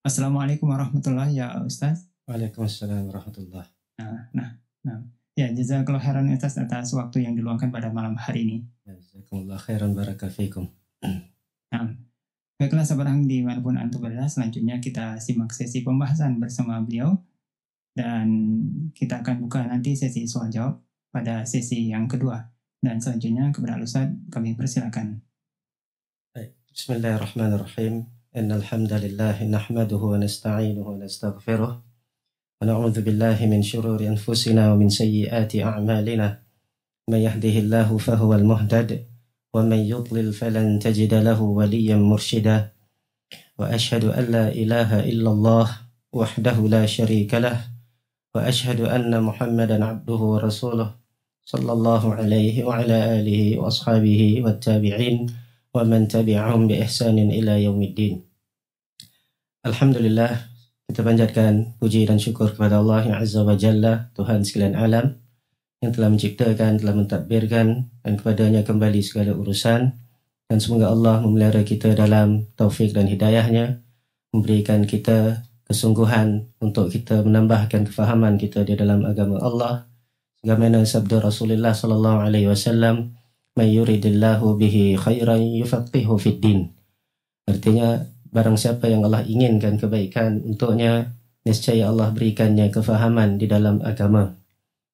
Assalamualaikum warahmatullahi ya Ustaz. Waalaikumsalam warahmatullah. Nah, nah, nah. Ya, jazakallahu khairan Ustaz atas waktu yang diluangkan pada malam hari ini. Jazakumullah khairan baraka fikum. Nah, baiklah sahabat dimanapun antum berada, selanjutnya kita simak sesi pembahasan bersama beliau dan kita akan buka nanti sesi soal jawab pada sesi yang kedua. Dan selanjutnya kepada Ustaz kami persilakan. Bismillahirrahmanirrahim. Innal hamdalillah nahmaduhu wa nasta'inuhu wa nastaghfiruh. Wa na'udzu billahi min shururi anfusina wa min sayyiati a'malina. Man yahdihillahu fahuwal muhtad wa man yudlil falan tajida lahu waliyyan murshida. Wa ashhadu an la ilaha illallah wahdahu la syarika lah wa ashhadu anna Muhammadan abduhu wa rasuluh sallallahu alaihi wa ala alihi wa ashabihi wa tabi'in wa man tabi'ahum bi ihsanin ila yaumiddin. Alhamdulillah, kita panjatkan puji dan syukur kepada Allah yang Azza wa Jalla, Tuhan sekalian alam, yang telah menciptakan, telah mentadbirkan, dan kepadanya kembali segala urusan. Dan semoga Allah memelihara kita dalam taufik dan hidayahnya, memberikan kita kesungguhan untuk kita menambahkan kefahaman kita di dalam agama Allah. Sebagaimana sabda Rasulullah sallallahu alaihi wasallam, "Man yuridillahu bihi khairan yufaqihu fid din." Artinya, barang siapa yang Allah inginkan kebaikan untuknya, niscaya Allah berikannya kefahaman di dalam agama.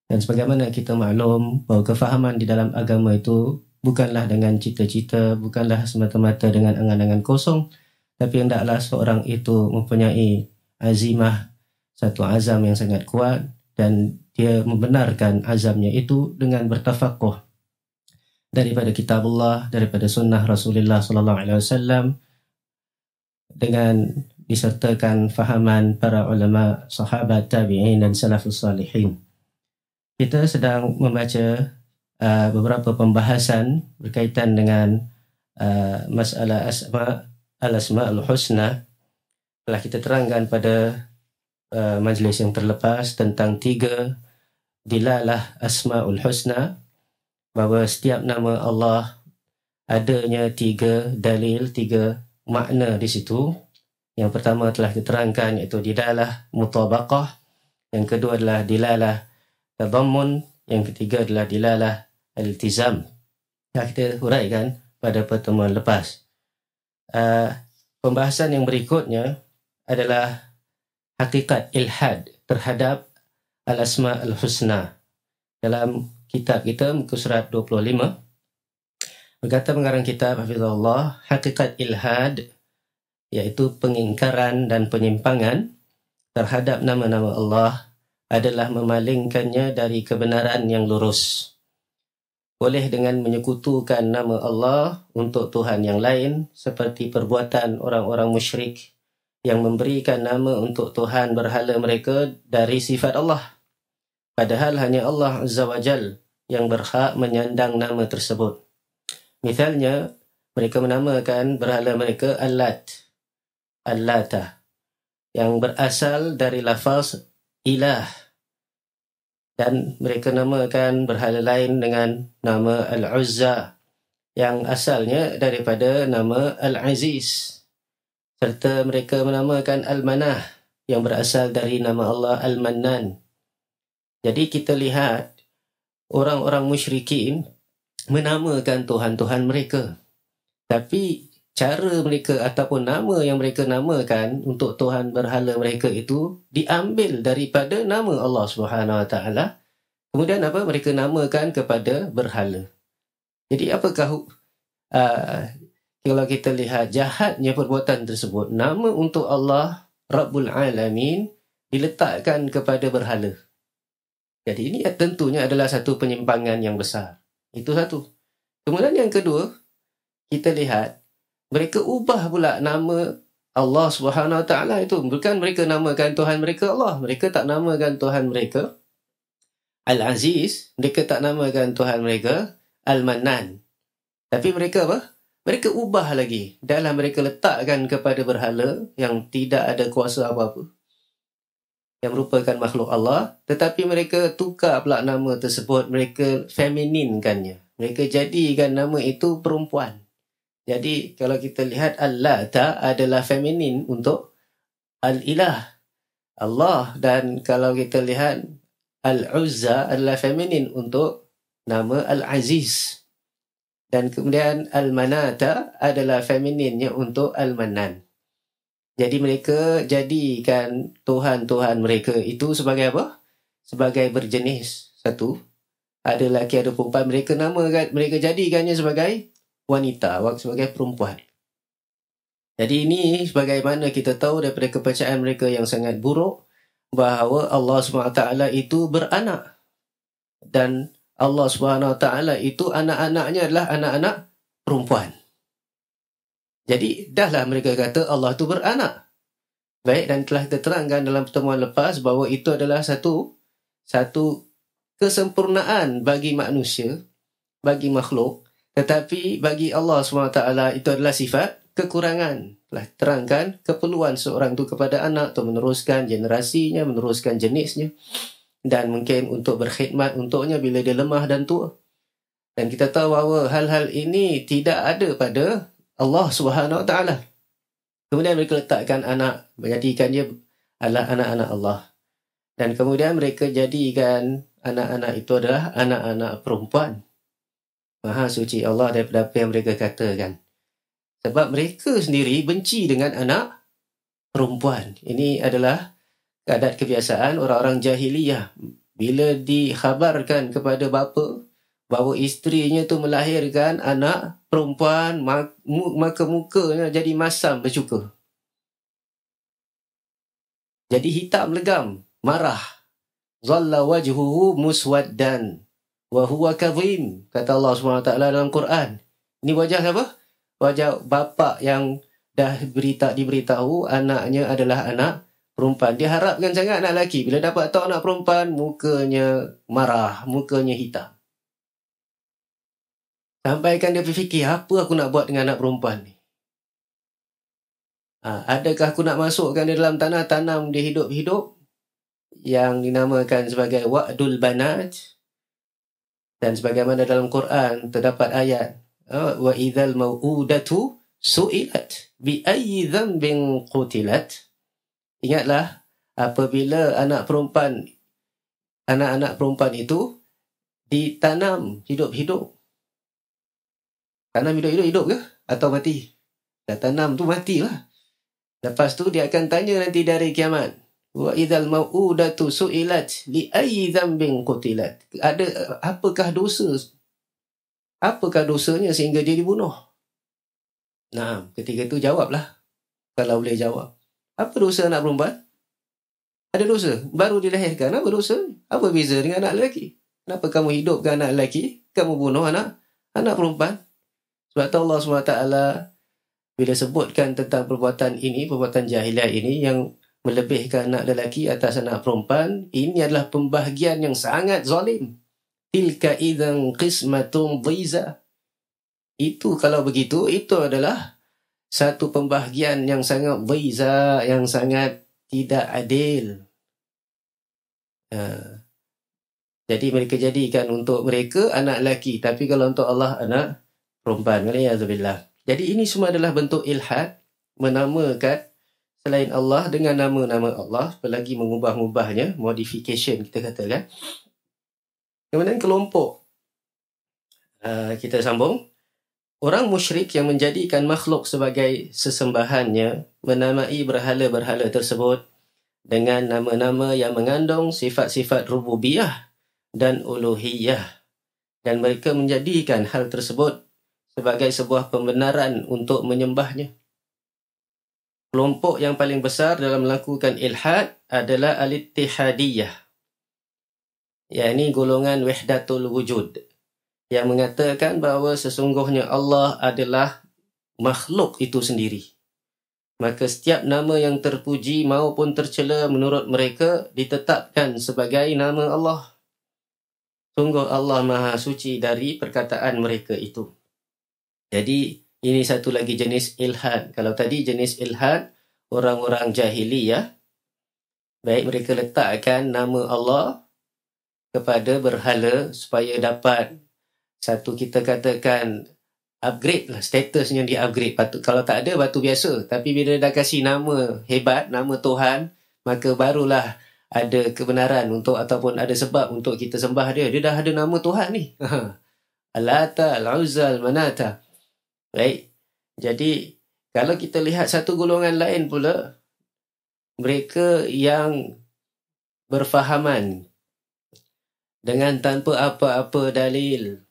Dan sebagaimana kita maklum bahawa kefahaman di dalam agama itu bukanlah dengan cita-cita, bukanlah semata-mata dengan angan-angan kosong, tapi hendaklah seorang itu mempunyai azimah, satu azam yang sangat kuat, dan dia membenarkan azamnya itu dengan bertafakuh daripada kitab Allah, daripada sunnah Rasulullah sallallahu alaihi wasallam, dengan disertakan fahaman para ulama, sahabat, tabi'in dan salafus salihin. Kita sedang membaca beberapa pembahasan berkaitan dengan masalah al-asma'ul husna. Telah kita terangkan pada majlis yang terlepas tentang 3 dilalah asma'ul husna, bahawa setiap nama Allah adanya 3 dalil, 3 makna di situ. Yang pertama telah diterangkan iaitu dilalah mutabaqah, yang kedua adalah dilalah tadammun, yang ketiga adalah dilalah al-iltizam. Kita huraikan pada pertemuan lepas. Pembahasan yang berikutnya adalah hakikat ilhad terhadap al-asma al-husna. Dalam kitab kita muka surat 25 berkata pengarang kitab hafizahullah, hakikat ilhad iaitu pengingkaran dan penyimpangan terhadap nama-nama Allah adalah memalingkannya dari kebenaran yang lurus. Boleh dengan menyekutukan nama Allah untuk Tuhan yang lain, seperti perbuatan orang-orang musyrik yang memberikan nama untuk Tuhan berhala mereka dari sifat Allah. Padahal hanya Allah Azza wa Jal yang berhak menyandang nama tersebut. Misalnya, mereka menamakan berhala mereka Al-Lata, yang berasal dari lafaz ilah, dan mereka namakan berhala lain dengan nama Al-Uzza, yang asalnya daripada nama Al-Aziz, serta mereka menamakan Al-Manah, yang berasal dari nama Allah Al-Mannan. Jadi kita lihat orang-orang musyrikin menamakan Tuhan-Tuhan mereka, tapi cara mereka ataupun nama yang mereka namakan untuk Tuhan berhala mereka itu diambil daripada nama Allah Subhanahu Wa Taala. Kemudian apa? Mereka namakan kepada berhala. Jadi apakah kalau kita lihat jahatnya perbuatan tersebut, nama untuk Allah Rabbul Alamin diletakkan kepada berhala. Jadi ini tentunya adalah satu penyimpangan yang besar. Itu satu. Kemudian yang kedua, kita lihat mereka ubah pula nama Allah Subhanahu Wa Taala itu. Bukan mereka namakan Tuhan mereka Allah. Mereka tak namakan Tuhan mereka Al-Aziz. Mereka tak namakan Tuhan mereka Al-Mannan. Tapi mereka apa? Mereka ubah lagi. Dalam mereka letakkan kepada berhala yang tidak ada kuasa apa-apa, yang merupakan makhluk Allah. Tetapi mereka tukar pula nama tersebut. Mereka femininkannya. Mereka jadikan nama itu perempuan. Jadi kalau kita lihat Al-Lata adalah feminin untuk Al-Ilah, Allah. Dan kalau kita lihat, Al-Uzza adalah feminin untuk nama Al-Aziz. Dan kemudian Al-Manata adalah femininnya untuk Al-Manan. Jadi mereka jadikan Tuhan-Tuhan mereka itu sebagai apa? Sebagai berjenis. Satu, ada lelaki, ada perempuan. Mereka jadikannya sebagai wanita, sebagai perempuan. Jadi ini sebagaimana kita tahu daripada kepercayaan mereka yang sangat buruk, bahawa Allah SWT itu beranak. Dan Allah SWT itu anak-anaknya adalah anak-anak perempuan. Jadi dahlah mereka kata Allah itu beranak. Baik, dan telah kita terangkan dalam pertemuan lepas bahawa itu adalah satu kesempurnaan bagi manusia, bagi makhluk. Tetapi bagi Allah SWT itu adalah sifat kekurangan. Telah terangkan keperluan seorang itu kepada anak untuk meneruskan generasinya, meneruskan jenisnya. Dan mungkin untuk berkhidmat untuknya bila dia lemah dan tua. Dan kita tahu bahawa hal-hal ini tidak ada pada Allah SWT. Kemudian mereka letakkan anak, menjadikan dia adalah anak-anak Allah. Dan kemudian mereka jadikan anak-anak itu adalah anak-anak perempuan. Maha suci Allah daripada apa yang mereka katakan. Sebab mereka sendiri benci dengan anak perempuan. Ini adalah adat kebiasaan orang-orang jahiliyah. Bila dikhabarkan kepada bapa bahawa isterinya tu melahirkan anak perempuan, maka mukanya jadi masam bercuka. Jadi hitam legam, marah. Zalla wajhuhu muswaddan wa huwa kadhim, kata Allah SWT dalam Quran. Ini wajah siapa? Wajah bapa yang dah diberitahu anaknya adalah anak perempuan. Dia harapkan sangat anak lelaki. Bila dapat tahu anak perempuan, mukanya marah, mukanya hitam. Sampaikan dia berfikir, apa aku nak buat dengan anak perempuan ni? Adakah aku nak masukkan dia dalam tanah, tanam dia hidup-hidup? Yang dinamakan sebagai wa'dul banat. Dan sebagaimana dalam Quran terdapat ayat, wa idzal mau'udatu su'ilat bi ayyi dhanbin qutilat. Ingatlah apabila anak-anak perempuan itu ditanam hidup-hidup. Tanam hidup-hidup ke? Atau mati? Dah tanam tu matilah. Lepas tu dia akan tanya nanti dari kiamat. Wa idzal mau'udatu su'ilat li ayyi dhanbin qutilat. Apakah dosanya sehingga dia dibunuh? Nah, ketika itu jawablah. Kalau boleh jawab. Apa dosa anak perempuan? Ada dosa. Baru dilahirkan. Apa dosa? Apa beza dengan anak lelaki? Kenapa kamu hidupkan anak lelaki? Kamu bunuh anak perempuan? Sebab tu Allah SWT bila sebutkan tentang perbuatan jahiliah ini yang melebihkan anak lelaki atas anak perempuan, ini adalah pembahagian yang sangat zalim. Tilka idzan qismatun dhiza. Itu kalau begitu, itu adalah satu pembahagian yang sangat dhiza, yang sangat tidak adil. Jadi mereka jadikan untuk mereka anak lelaki, tapi kalau untuk Allah anak perempuan. Waliyahzubillah. Jadi ini semua adalah bentuk ilhad, menamakan selain Allah dengan nama-nama Allah, apalagi mengubah-ubahnya, modification kita katakan. Kemudian kelompok, kita sambung. Orang musyrik yang menjadikan makhluk sebagai sesembahannya, menamai berhala-berhala tersebut dengan nama-nama yang mengandung sifat-sifat rububiyah dan uluhiyah. Dan mereka menjadikan hal tersebut sebagai sebuah pembenaran untuk menyembahnya. Kelompok yang paling besar dalam melakukan ilhad adalah al-ittihadiyah. Yakni golongan wahdatul wujud. Yang mengatakan bahawa sesungguhnya Allah adalah makhluk itu sendiri. Maka setiap nama yang terpuji maupun tercela menurut mereka ditetapkan sebagai nama Allah. Sungguh Allah Maha Suci dari perkataan mereka itu. Jadi ini satu lagi jenis ilhad. Kalau tadi jenis ilhad orang-orang jahiliyah, baik mereka letakkan nama Allah kepada berhala supaya dapat satu kita katakan upgrade lah, statusnya di-upgrade. Kalau tak ada, batu biasa. Tapi bila dah kasih nama hebat, nama Tuhan, maka barulah ada kebenaran untuk, ataupun ada sebab untuk kita sembah dia. Dia dah ada nama Tuhan ni. Al-Lata, Al-Uzza, Al-Manata. Baik. Jadi, kalau kita lihat satu golongan lain pula, mereka yang berfahaman dengan tanpa apa-apa dalil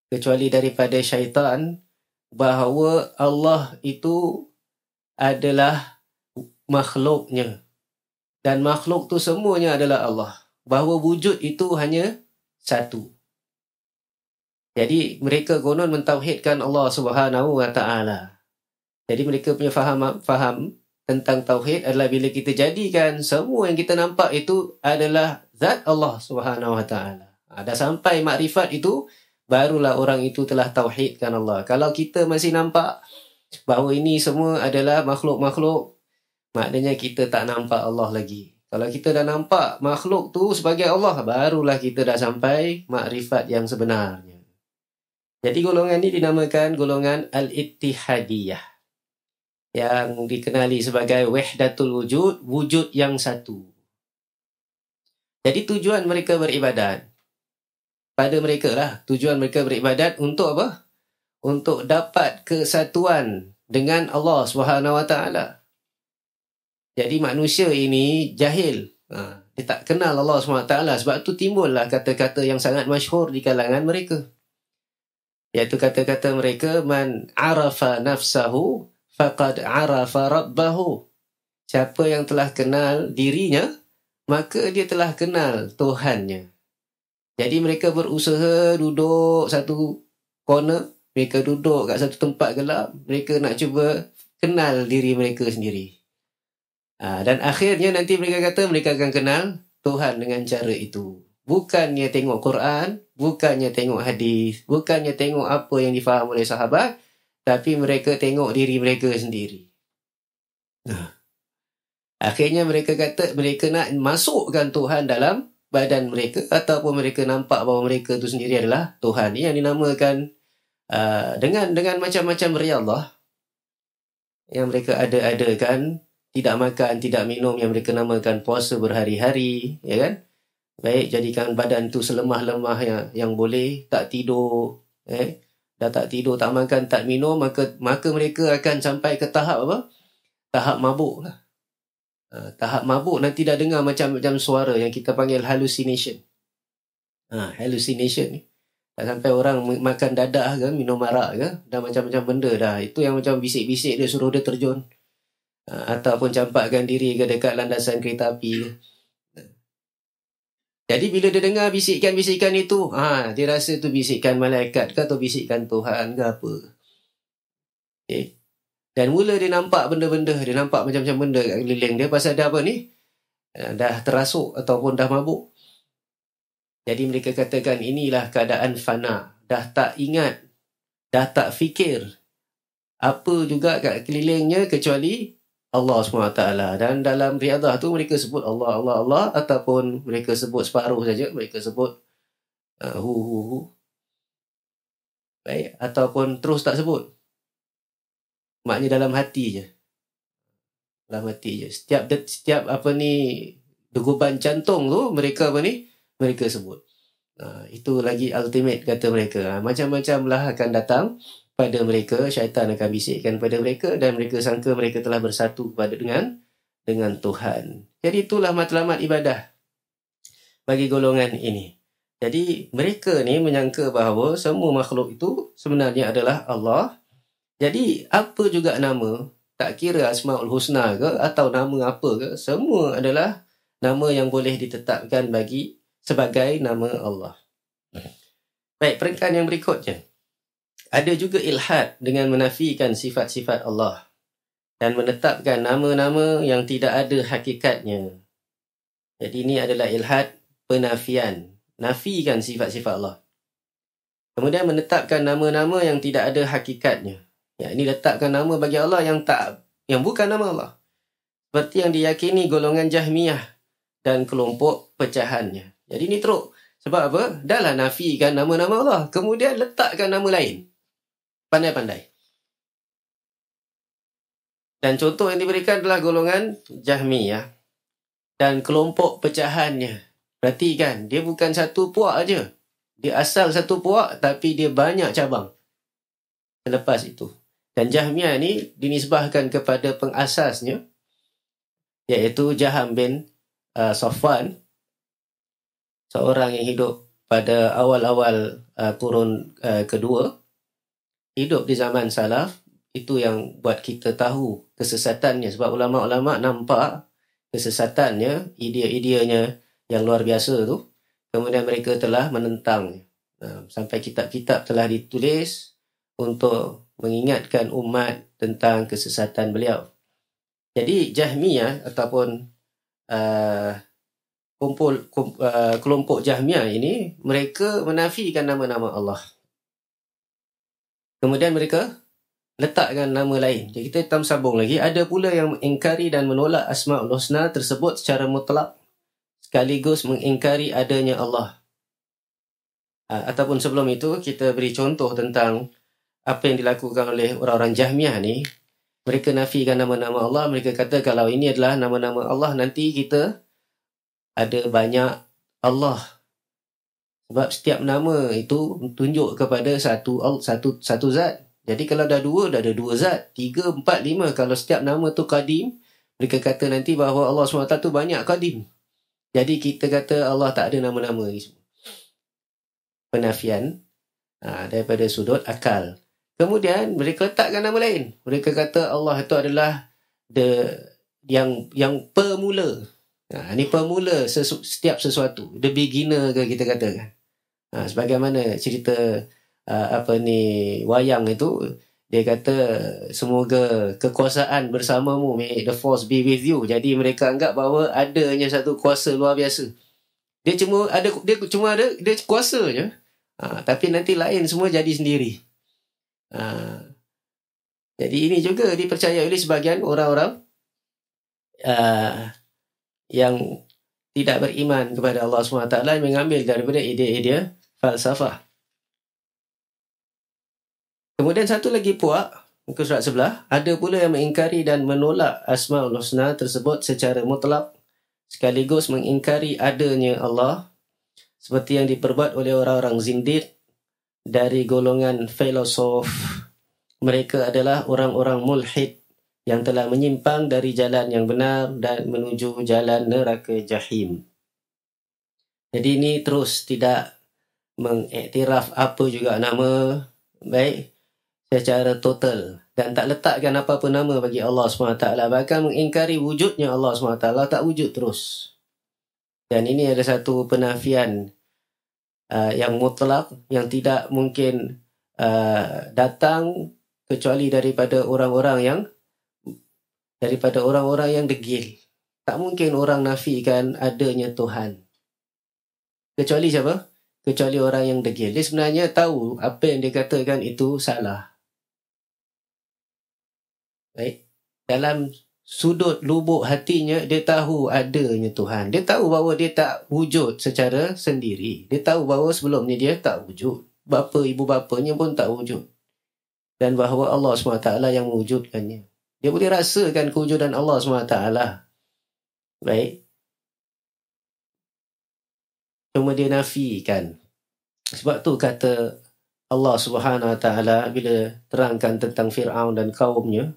kecuali daripada syaitan bahawa Allah itu adalah makhluknya dan makhluk tu semuanya adalah Allah, bahawa wujud itu hanya satu. Jadi mereka konon mentauhidkan Allah Subhanahu wa taala. Jadi mereka punya faham tentang tauhid adalah bila kita jadikan semua yang kita nampak itu adalah zat Allah Subhanahu wa taala. Dah sampai makrifat itu, barulah orang itu telah tauhidkan Allah. Kalau kita masih nampak bahawa ini semua adalah makhluk-makhluk, maknanya kita tak nampak Allah lagi. Kalau kita dah nampak makhluk tu sebagai Allah, barulah kita dah sampai makrifat yang sebenarnya. Jadi golongan ini dinamakan golongan Al-Ittihadiyah, yang dikenali sebagai Wahdatul Wujud, wujud yang satu. Jadi tujuan mereka beribadat, pada mereka lah, tujuan mereka beribadat untuk apa? Untuk dapat kesatuan dengan Allah Subhanahu wa taala. Jadi manusia ini jahil. Dia tak kenal Allah Subhanahu wa taala, sebab tu timbullah kata-kata yang sangat masyhur di kalangan mereka. Iaitu kata-kata mereka, man arafa nafsahu faqad arafa rabbahu. Siapa yang telah kenal dirinya, maka dia telah kenal Tuhannya. Jadi mereka berusaha duduk satu corner, mereka duduk kat satu tempat gelap, mereka nak cuba kenal diri mereka sendiri. Dan akhirnya nanti mereka kata mereka akan kenal Tuhan dengan cara itu. Bukannya tengok Quran, bukannya tengok hadis, bukannya tengok apa yang difaham oleh sahabat, tapi mereka tengok diri mereka sendiri. Akhirnya mereka kata mereka nak masukkan Tuhan dalam badan mereka, ataupun mereka nampak bahawa mereka itu sendiri adalah Tuhan. Ini yang dinamakan dengan macam-macam riyadhah yang mereka ada-adakan, tidak makan, tidak minum, yang mereka namakan puasa berhari-hari, ya kan? Baik, jadikan badan tu selemah-lemah yang boleh, tak tidur, dah tak tidur, tak makan, tak minum, maka mereka akan sampai ke tahap apa? Tahap mabuk lah. Tahap mabuk, nanti dah dengar macam-macam suara yang kita panggil hallucination. Hallucination ni. Dah sampai orang makan dadah ke, minum arak ke, dah macam-macam benda dah. Itu yang macam bisik-bisik dia suruh dia terjun. Ataupun campakkan diri ke dekat landasan kereta api ke. Jadi bila dia dengar bisikan-bisikan itu, dia rasa tu bisikan malaikat ke atau bisikan Tuhan ke apa. Okay. Dan mula dia nampak benda-benda, dia nampak macam-macam benda kat keliling dia pasal dia apa ni? Dah terasuk ataupun dah mabuk. Jadi mereka katakan inilah keadaan fana. Dah tak ingat, dah tak fikir apa juga kat kelilingnya kecuali Allah SWT. Dan dalam riyadhah tu mereka sebut Allah, Allah, Allah, ataupun mereka sebut separuh saja, mereka sebut hu. Baik, ataupun terus tak sebut. Maknanya dalam hati je. Dalam hati je. Setiap apa ni, degupan jantung tu mereka apa ni? Mereka sebut. Itu lagi ultimate kata mereka. Macam-macam lah akan datang pada mereka, syaitan akan bisikkan pada mereka dan mereka sangka mereka telah bersatu dengan Tuhan. Jadi itulah matlamat ibadah bagi golongan ini. Jadi mereka ni menyangka bahawa semua makhluk itu sebenarnya adalah Allah. Jadi apa juga nama, tak kira Asmaul Husna ke atau nama apa ke, semua adalah nama yang boleh ditetapkan sebagai nama Allah. Baik, peringkat yang berikutnya. Ada juga ilhad dengan menafikan sifat-sifat Allah dan menetapkan nama-nama yang tidak ada hakikatnya. Jadi ini adalah ilhad penafian, nafikan sifat-sifat Allah. Kemudian menetapkan nama-nama yang tidak ada hakikatnya. Ya, ini letakkan nama bagi Allah yang bukan nama Allah. Seperti yang diyakini golongan Jahmiyah dan kelompok pecahannya. Jadi ini teruk. Sebab apa? Dahlah nafikan nama-nama Allah, kemudian letakkan nama lain pandai-pandai. Dan contoh yang diberikan adalah golongan Jahmiyah dan kelompok pecahannya. Perhatikan, dia bukan satu puak aja. Dia asal satu puak tapi dia banyak cabang selepas itu. Dan Jahmiyah ni dinisbahkan kepada pengasasnya, iaitu Jaham bin Safwan, seorang yang hidup pada awal-awal kurun kedua, hidup di zaman salaf. Itu yang buat kita tahu kesesatannya, sebab ulama-ulama nampak kesesatannya, idea-ideanya yang luar biasa tu. Kemudian mereka telah menentang. Sampai kitab-kitab telah ditulis untuk mengingatkan umat tentang kesesatan beliau. Jadi Jahmiyah ataupun kelompok Jahmiyah ini, mereka menafikan nama-nama Allah. Kemudian mereka letakkan nama lain. Jadi kita sambung lagi. Ada pula yang mengingkari dan menolak Asma'ul Husna tersebut secara mutlak, sekaligus mengingkari adanya Allah. Ataupun sebelum itu, kita beri contoh tentang apa yang dilakukan oleh orang-orang Jahmiyah ni. Mereka nafikan nama-nama Allah. Mereka kata kalau ini adalah nama-nama Allah, nanti kita ada banyak Allah. Sebab setiap nama itu tunjuk kepada satu zat. Jadi kalau dah ada dua zat, 3, 4, 5. Kalau setiap nama tu qadim, mereka kata nanti bahawa Allah SWT tu banyak qadim. Jadi kita kata Allah tak ada nama-nama ni semua. Penafian daripada sudut akal. Kemudian mereka letakkan nama lain. Mereka kata Allah itu adalah yang pemula. Ini pemula setiap sesuatu. The beginner ke kita katakan. Sebagaimana cerita wayang itu, dia kata semoga kekuasaan bersamamu, may the force be with you. Jadi mereka anggap bahawa adanya satu kuasa luar biasa. Dia cuma ada kuasa je. Tapi nanti lain semua jadi sendiri. Jadi ini juga dipercayai oleh sebahagian orang-orang yang tidak beriman kepada Allah SWT, mengambil daripada idea-idea falsafah. Kemudian satu lagi puak, muka surat sebelah, ada pula yang mengingkari dan menolak Asma'ul Husna tersebut secara mutlak, sekaligus mengingkari adanya Allah, seperti yang diperbuat oleh orang-orang zindiq dari golongan filosof. Mereka adalah orang-orang mulhid yang telah menyimpang dari jalan yang benar dan menuju jalan neraka jahim. Jadi ini terus tidak mengiktiraf apa juga nama, baik secara total, dan tak letakkan apa-apa nama bagi Allah SWT, bahkan mengingkari wujudnya Allah SWT, tak wujud terus. Dan ini ada satu penafian yang mutlak, yang tidak mungkin datang kecuali daripada orang-orang yang degil. Tak mungkin orang nafikan adanya Tuhan. Kecuali siapa? Kecuali orang yang degil. Dia sebenarnya tahu apa yang dia katakan itu salah. Baik. Dalam sudut lubuk hatinya, dia tahu adanya Tuhan. Dia tahu bahawa dia tak wujud secara sendiri. Dia tahu bahawa sebelumnya dia tak wujud. Bapa ibu bapanya pun tak wujud. Dan bahawa Allah SWT yang mewujudkannya. Dia boleh rasakan kewujudan Allah SWT. Baik. Cuma dia nafikan. Sebab tu kata Allah SWT bila terangkan tentang Fir'aun dan kaumnya,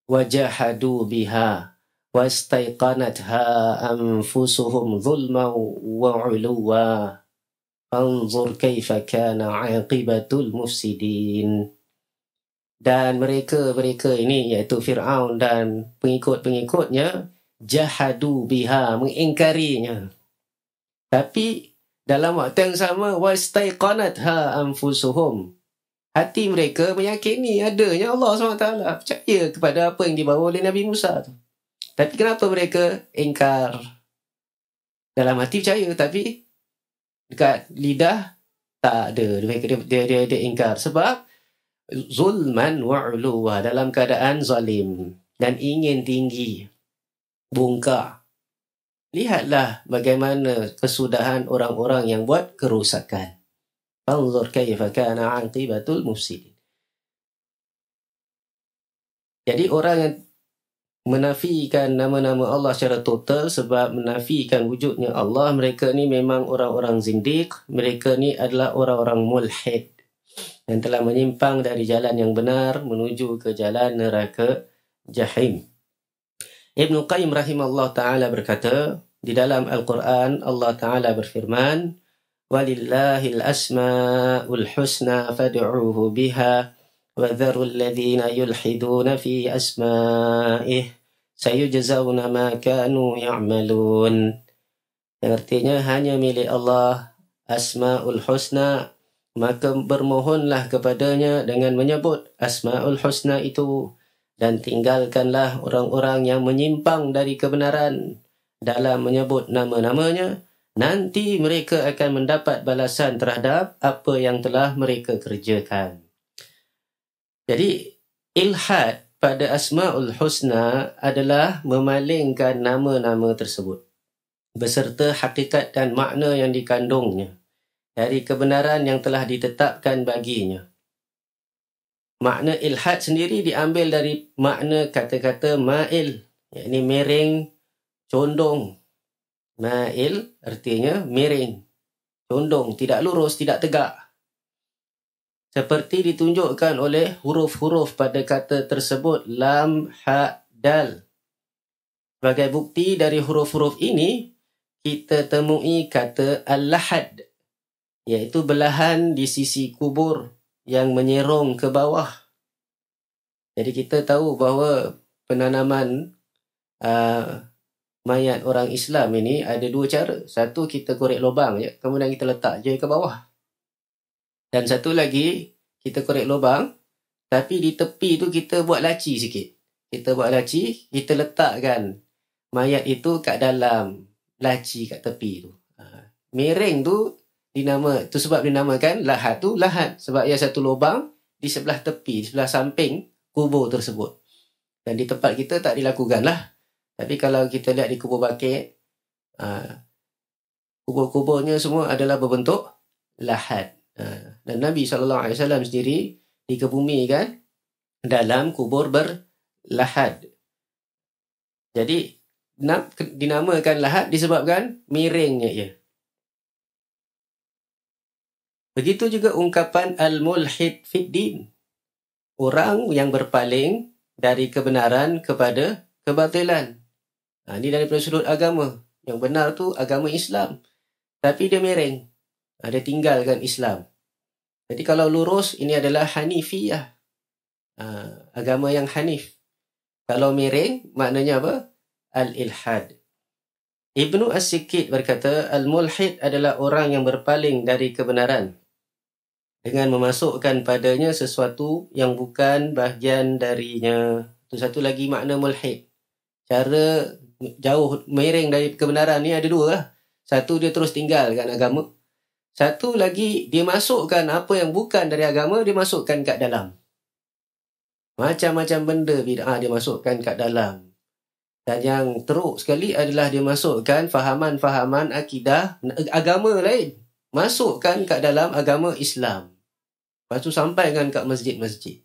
wajahadu biha wastaiqanatha anfusuhum zulman wa 'uluwa fanzur kaifa kana 'aqibatul mufsidin. Dan mereka ini, iaitu Fir'aun dan pengikut-pengikutnya, jahadu biha, mengingkarinya. Tapi dalam waktu yang sama, wastaiqanatha anfusuhum, hati mereka meyakini adanya Allah SWT, percaya kepada apa yang dibawa oleh Nabi Musa tu. Tapi kenapa mereka ingkar? Dalam hati percaya, tapi dekat lidah tak ada. Dia ingkar. Sebab zulman wa 'uluwa, dalam keadaan zalim dan ingin tinggi, bongkar. Lihatlah bagaimana kesudahan orang-orang yang buat kerusakan. Fanzur kaifa kana 'aqibatul mufsidin. Jadi orang yang menafikan nama-nama Allah secara total sebab menafikan wujudnya Allah, mereka ni memang orang-orang zindiq, mereka ni adalah orang-orang mulhid yang telah menyimpang dari jalan yang benar menuju ke jalan neraka jahim. Ibn Qayyim rahimahullah ta'ala berkata, di dalam Al-Quran Allah ta'ala berfirman, walillahil asma'ul husna fad'uuhu biha وَذَرُوا الَّذِينَ يُلْحِدُونَ فِي أَسْمَائِهِ سَيُجْزَوْنَ مَا كَانُوا يَعْمَلُونَ. Yang artinya hanya milik Allah Asma'ul Husna, maka bermohonlah kepadanya dengan menyebut Asma'ul Husna itu, dan tinggalkanlah orang-orang yang menyimpang dari kebenaran dalam menyebut nama-namanya. Nanti mereka akan mendapat balasan terhadap apa yang telah mereka kerjakan. Jadi, ilhad pada Asma'ul Husna adalah memalingkan nama-nama tersebut beserta hakikat dan makna yang dikandungnya dari kebenaran yang telah ditetapkan baginya. Makna ilhad sendiri diambil dari makna kata-kata ma'il, yakni miring, condong. Ma'il artinya miring, condong, tidak lurus, tidak tegak. Seperti ditunjukkan oleh huruf-huruf pada kata tersebut, lam, ha, dal. Sebagai bukti dari huruf-huruf ini, kita temui kata al-lahad, iaitu belahan di sisi kubur yang menyerong ke bawah. Jadi kita tahu bahawa penanaman mayat orang Islam ini ada dua cara. Satu, kita korek lubang, kemudian kita letak je ke bawah. Dan satu lagi, kita korek lubang, tapi di tepi tu kita buat laci sikit. Kita buat laci, kita letakkan mayat itu kat dalam laci kat tepi tu. Miring tu, tu sebab dinamakan lahat tu lahat. Sebab ia satu lubang di sebelah tepi, di sebelah samping kubur tersebut. Dan di tempat kita tak dilakukan lah. Tapi kalau kita lihat di kubur Baqi', kubur-kuburnya semua adalah berbentuk lahat. Dan Nabi SAW sendiri dikebumikan dalam kubur berlahad. Jadi dinamakan lahad disebabkan miringnya ia. Begitu juga ungkapan al-mulhid fid din, orang yang berpaling dari kebenaran kepada kebatilan. Ini daripada sudut agama. Yang benar tu agama Islam, tapi dia miring, dia tinggalkan Islam. Jadi kalau lurus, ini adalah hanifiyah, agama yang hanif. Kalau miring, maknanya apa? Al-ilhad. Ibnu As-Sikit berkata, al-mulhid adalah orang yang berpaling dari kebenaran dengan memasukkan padanya sesuatu yang bukan bahagian darinya. Itu satu lagi makna mulhid. Cara jauh miring dari kebenaran ni ada dua lah. Satu, dia terus tinggalkan agama. Satu lagi, dia masukkan apa yang bukan dari agama, dia masukkan kat dalam. Macam-macam benda bid'ah dia masukkan kat dalam. Dan yang teruk sekali adalah dia masukkan fahaman-fahaman akidah agama lain. Masukkan kat dalam agama Islam. Lepas tu sampaikan kat masjid-masjid.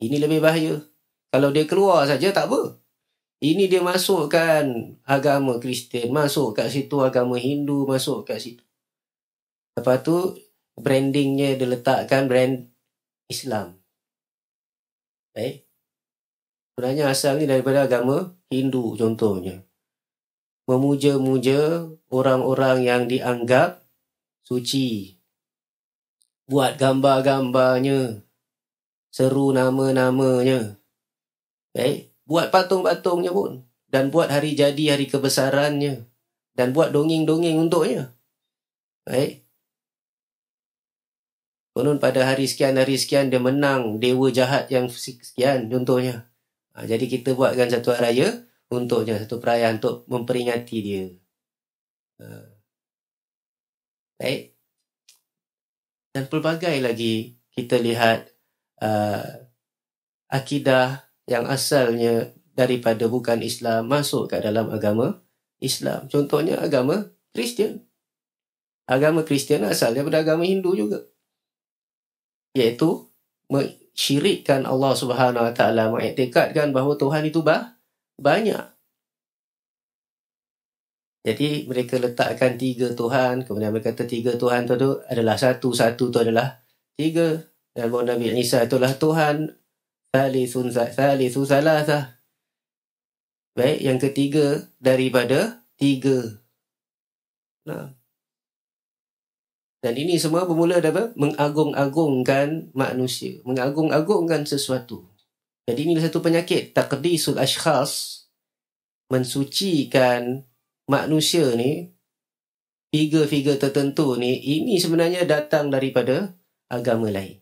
Ini lebih bahaya. Kalau dia keluar saja tak apa. Ini dia masukkan agama Kristian, masuk kat situ agama Hindu, masuk kat situ. Lepas tu brandingnya dia letakkan brand Islam. Baik. Sebenarnya asal ni daripada agama Hindu contohnya. Memuja-muja orang-orang yang dianggap suci. Buat gambar-gambarnya. Seru nama-namanya. Baik. Buat patung-patungnya pun. Dan buat hari jadi, hari kebesarannya. Dan buat dongeng-dongeng untuknya. Baik. Konon pada hari sekian dia menang dewa jahat yang sekian contohnya. Jadi kita buatkan satu hari raya untuknya, satu perayaan untuk memperingati dia. Baik. Dan pelbagai lagi kita lihat akidah yang asalnya daripada bukan Islam masuk ke dalam agama Islam. Contohnya agama Kristian. Agama Kristian asalnya daripada agama Hindu juga. Iaitu mensyirikkan Allah Subhanahu Wa Taala, mengiktikadkan bahawa Tuhan itu banyak. Jadi mereka letakkan 3 Tuhan, kemudian mereka kata 3 Tuhan tu adalah satu tu adalah 3. Dan bahawa Nabi Isa itulah Tuhan thalithu salasah. Baik, yang ketiga daripada 3. Nah. Dan ini semua bermula dari mengagung-agungkan manusia, mengagung-agungkan sesuatu. Jadi ini satu penyakit taqdisul ashkhas, mensucikan manusia ni, figure-figure tertentu ni, ini sebenarnya datang daripada agama lain.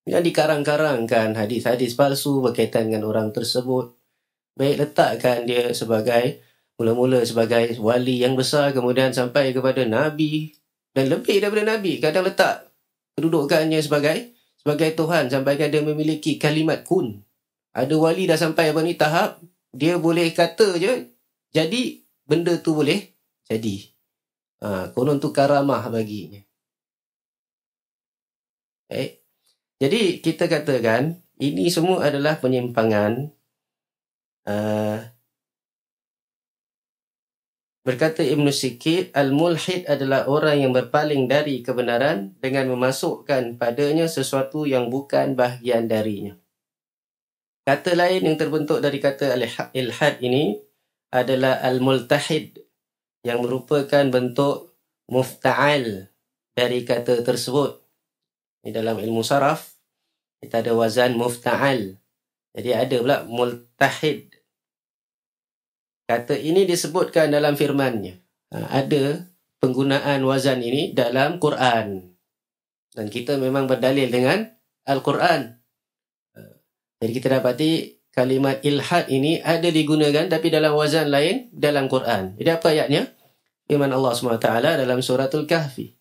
Yang dikarang-karangkan hadis-hadis palsu berkaitan dengan orang tersebut. Baik, letakkan dia sebagai, mula-mula sebagai wali yang besar, kemudian sampai kepada Nabi, dan lebih daripada Nabi. Kadang letak kedudukannya sebagai Tuhan, sampai dia memiliki kalimat kun. Ada wali dah sampai apa ni tahap, dia boleh kata je, jadi benda tu boleh jadi. Konon tu karamah baginya. Baik. Jadi kita katakan ini semua adalah penyimpangan. Berkata Ibn Sikit, al-mulhid adalah orang yang berpaling dari kebenaran dengan memasukkan padanya sesuatu yang bukan bahagian darinya. Kata lain yang terbentuk dari kata al-ilhad ini adalah al-multahid, yang merupakan bentuk mufta'al dari kata tersebut. Di dalam ilmu saraf, kita ada wazan mufta'al. Jadi ada pula multahid. Kata ini disebutkan dalam firman-Nya. Ada penggunaan wazan ini dalam Quran. Dan kita memang berdalil dengan Al-Quran. Jadi kita dapati kalimat ilhad ini ada digunakan tapi dalam wazan lain dalam Quran. Jadi apa ayatnya? Firman Allah SWT dalam suratul Kahfi.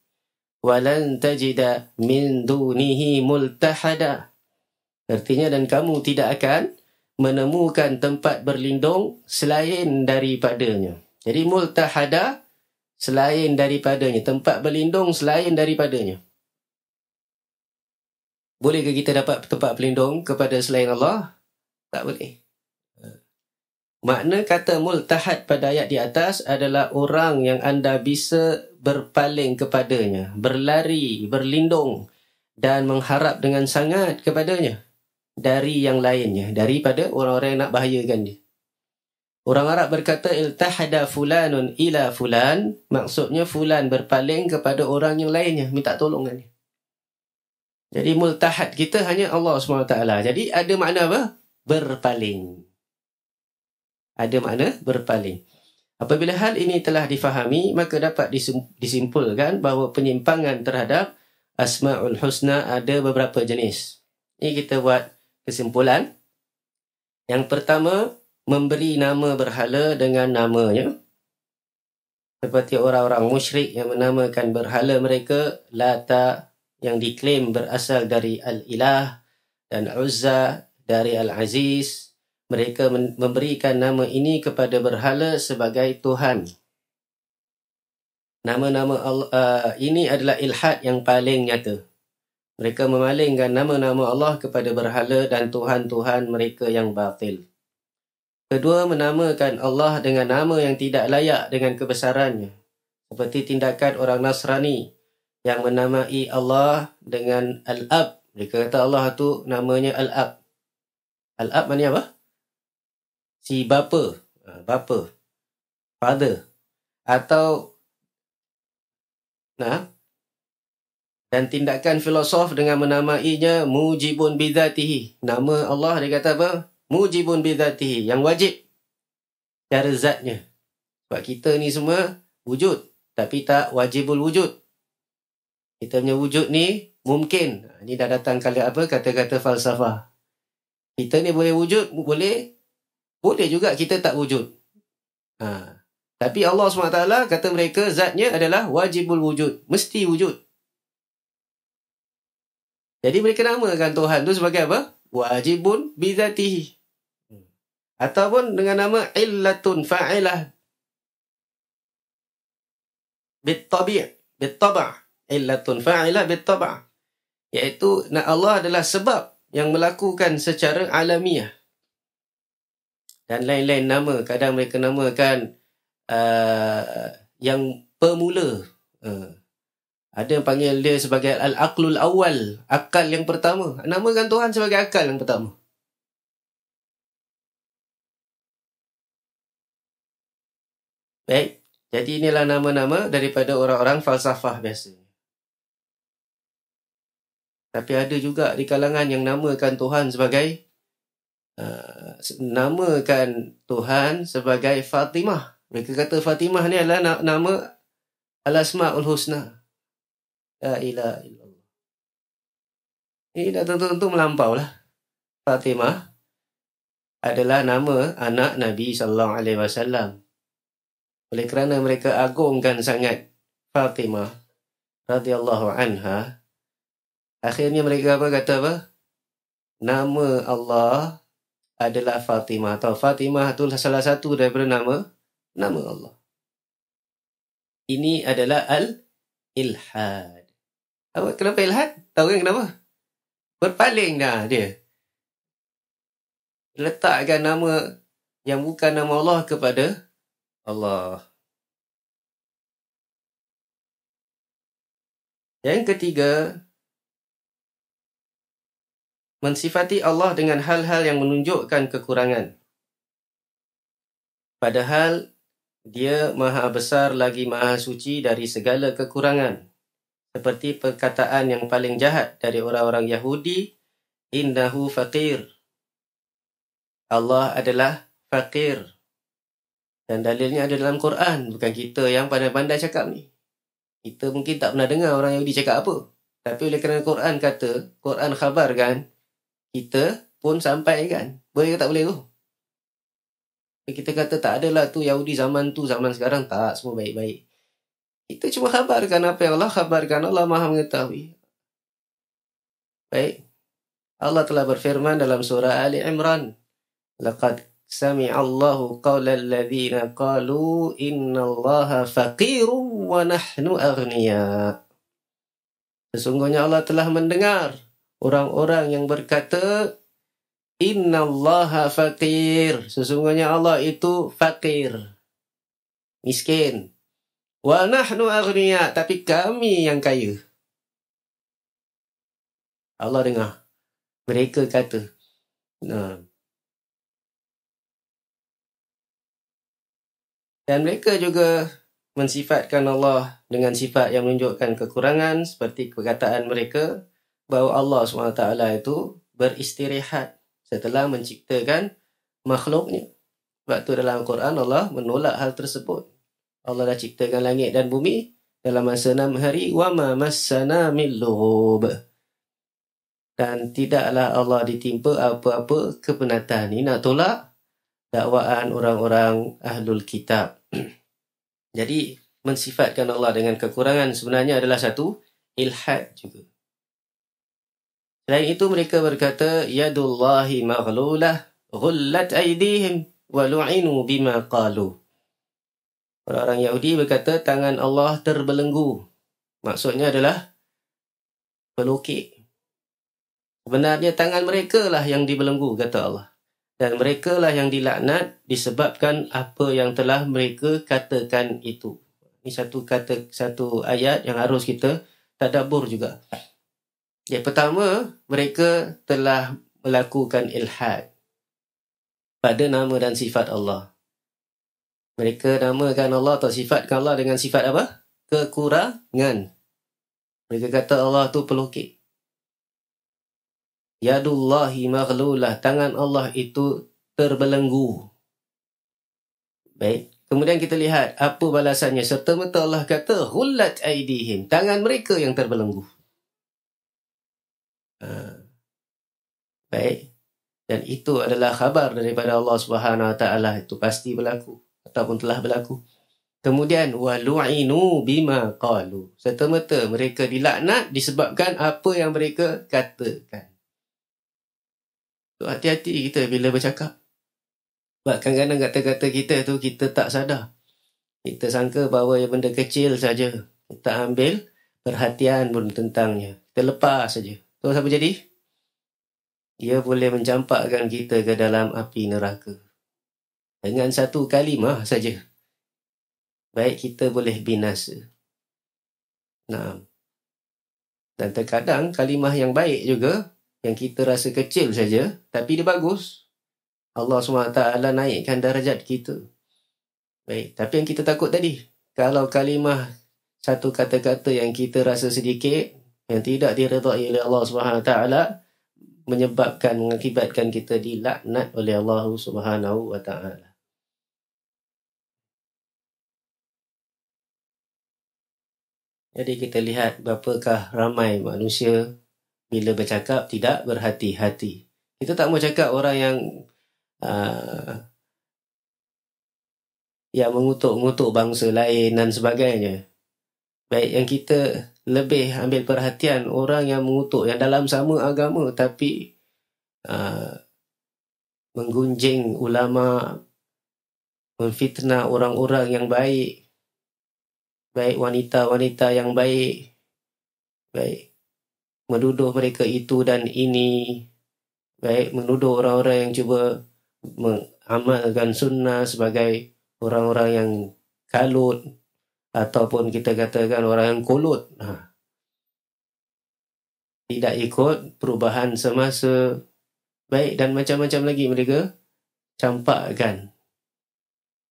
Walan tajida min dunihi multahada. Artinya, dan kamu tidak akan menemukan tempat berlindung selain daripadanya. Jadi multahada, selain daripadanya. Tempat berlindung selain daripadanya. Bolehkah kita dapat tempat berlindung kepada selain Allah? Tak boleh. Makna kata multahad pada ayat di atas adalah orang yang anda bisa berpaling kepadanya, berlari, berlindung dan mengharap dengan sangat kepadanya dari yang lainnya, daripada orang-orang yang nak bahayakan dia. Orang Arab berkata iltahada fulanun ila fulan, maksudnya fulan berpaling kepada orang yang lainnya, minta tolong dia. Jadi multahad kita hanya Allah SWT. Jadi ada makna apa? Berpaling. Ada makna berpaling. Apabila hal ini telah difahami, maka dapat disimpulkan bahawa penyimpangan terhadap Asma'ul Husna ada beberapa jenis. Ini kita buat kesimpulan. Yang pertama, memberi nama berhala dengan namanya. Seperti orang-orang musyrik yang menamakan berhala mereka Lata, yang diklaim berasal dari Al-Ilah, dan Uzza dari Al-Aziz. Mereka memberikan nama ini kepada berhala sebagai Tuhan. Nama-nama Allah ini adalah ilhad yang paling nyata. Mereka memalingkan nama-nama Allah kepada berhala dan Tuhan-Tuhan mereka yang batil. Kedua, menamakan Allah dengan nama yang tidak layak dengan kebesarannya. Seperti tindakan orang Nasrani yang menamai Allah dengan Al-Ab. Mereka kata Allah tu namanya Al-Ab. Al-Ab maknanya apa? Si bapa, father, atau dan tindakan filosof dengan menamainya mujibun bidzatihi. Nama Allah dia kata apa? Mujibun bidzatihi, yang wajib secara zatnya. Sebab kita ni semua wujud, tapi tak wajibul wujud. Kita punya wujud ni mungkin. Ini dah datang kali apa? Kata-kata falsafah. Kita ni boleh wujud, boleh juga kita tak wujud. Tapi Allah SWT kata mereka zatnya adalah wajibul wujud. Mesti wujud. Jadi mereka namakan Tuhan tu sebagai apa? Wajibun bidzatihi. Ataupun dengan nama illatun fa'ilah bittaba'. Illatun fa'ilah bittaba'. Iaitu Allah adalah sebab yang melakukan secara alamiah. Dan lain-lain nama. Kadang mereka namakan yang pemula. Ada yang panggil dia sebagai al-aqlul awal, akal yang pertama. Namakan Tuhan sebagai akal yang pertama. Baik. Jadi inilah nama-nama daripada orang-orang falsafah biasa. Tapi ada juga di kalangan yang namakan Tuhan sebagai Fatimah. Mereka kata Fatimah ni adalah nama Al-Asma'ul Husna. La ilaha illallah. Ini dah tentu-tentu melampau lah. Fatimah adalah nama anak Nabi SAW. Oleh kerana mereka agungkan sangat Fatimah radhiyallahu anha, akhirnya mereka kata apa? Nama Allah adalah Fatimah, atau Fatimah itu salah satu daripada nama Allah. Ini adalah al-ilhad. Kenapa ilhad? Tahu kan kenapa? Berpaling dah dia. Letakkan nama yang bukan nama Allah kepada Allah. Yang ketiga, mensifati Allah dengan hal-hal yang menunjukkan kekurangan. Padahal dia maha besar lagi maha suci dari segala kekurangan. Seperti perkataan yang paling jahat dari orang-orang Yahudi, innahu faqir. Allah adalah faqir. Dan dalilnya ada dalam Quran. Bukan kita yang pandai-pandai cakap ni. Kita mungkin tak pernah dengar orang Yahudi cakap apa. Tapi oleh kerana Quran kata, Quran khabarkan, kita pun sampaikan. Boleh ke tak boleh tu? Kita kata tak adalah tu Yahudi zaman tu, zaman sekarang tak, semua baik-baik. Kita cuma khabarkan apa yang Allah khabarkan. Allah maha mengetahui. Baik. Allah telah berfirman dalam surah Ali Imran. Laqad sami'allahu qawlal ladhina qalu innallaha faqirun wa nahnu aghniya. Sesungguhnya Allah telah mendengar orang-orang yang berkata innallaha faqir. Sesungguhnya Allah itu fakir, miskin. Wa nahnu aghniya, tapi kami yang kaya. Allah dengar. Mereka kata. Dan mereka juga mensifatkan Allah dengan sifat yang menunjukkan kekurangan, seperti perkataan mereka bahawa Allah SWT itu beristirahat setelah menciptakan makhluknya. Sebab itu dalam Quran Allah menolak hal tersebut. Allah dah ciptakan langit dan bumi dalam masa 6 hari. Wa ma massana min lughub. Dan tidaklah Allah ditimpa apa-apa kepenatan. Ini nak tolak dakwaan orang-orang ahlul kitab. Jadi mensifatkan Allah dengan kekurangan sebenarnya adalah satu ilhad juga. Selain itu mereka berkata yadullahi maghlulah ghullat aydihim wa lu'inu bima qalu. Orang-orang Yahudi berkata tangan Allah terbelenggu. Maksudnya adalah pelukik. Sebenarnya tangan mereka lah yang dibelenggu, kata Allah. Dan mereka lah yang dilaknat disebabkan apa yang telah mereka katakan itu. Ini satu ayat yang harus kita tadabbur juga. Yang pertama, mereka telah melakukan ilhad pada nama dan sifat Allah. Mereka namakan Allah atau sifatkan Allah dengan sifat apa? Kekurangan. Mereka kata Allah tu pelukik. Yadullahi maghlulah. Tangan Allah itu terbelenggu. Baik. Kemudian kita lihat apa balasannya. Serta-merta Allah kata, Ghullat aydihim. Tangan mereka yang terbelenggu. Baik. Dan itu adalah khabar daripada Allah SWT. Itu pasti berlaku. Ataupun telah berlaku. Kemudian, walu'inu bima qalu. Serta-merta mereka dilaknat disebabkan apa yang mereka katakan. So, hati-hati kita bila bercakap. Sebab kadang-kadang kata-kata kita tu kita tak sadar. Kita sangka bahawa yang benda kecil saja. Kita ambil perhatian pun tentangnya. Kita lepas saja. So, apa jadi? Dia boleh mencampakkan kita ke dalam api neraka. Dengan satu kalimah saja. Baik kita boleh binasa. Nah. Dan terkadang kalimah yang baik juga, yang kita rasa kecil saja, tapi dia bagus. Allah SWT naikkan darjat kita. Baik, tapi yang kita takut tadi, kalau kalimah satu kata-kata yang kita rasa sedikit, yang tidak diredai oleh Allah SWT, mengakibatkan kita dilaknat oleh Allah SWT. Jadi kita lihat berapakah ramai manusia bila bercakap tidak berhati-hati. Kita tak mau cakap orang yang mengutuk-ngutuk bangsa lain dan sebagainya. Baik, yang kita lebih ambil perhatian orang yang mengutuk yang dalam sama agama tapi menggunjing ulama, memfitnah orang-orang yang baik, baik wanita-wanita yang baik, menuduh mereka itu dan ini, baik menuduh orang-orang yang cuba mengamalkan sunnah sebagai orang-orang yang kalut, ataupun kita katakan orang yang kolut. Tidak ikut perubahan semasa, baik, dan macam-macam lagi mereka campakkan.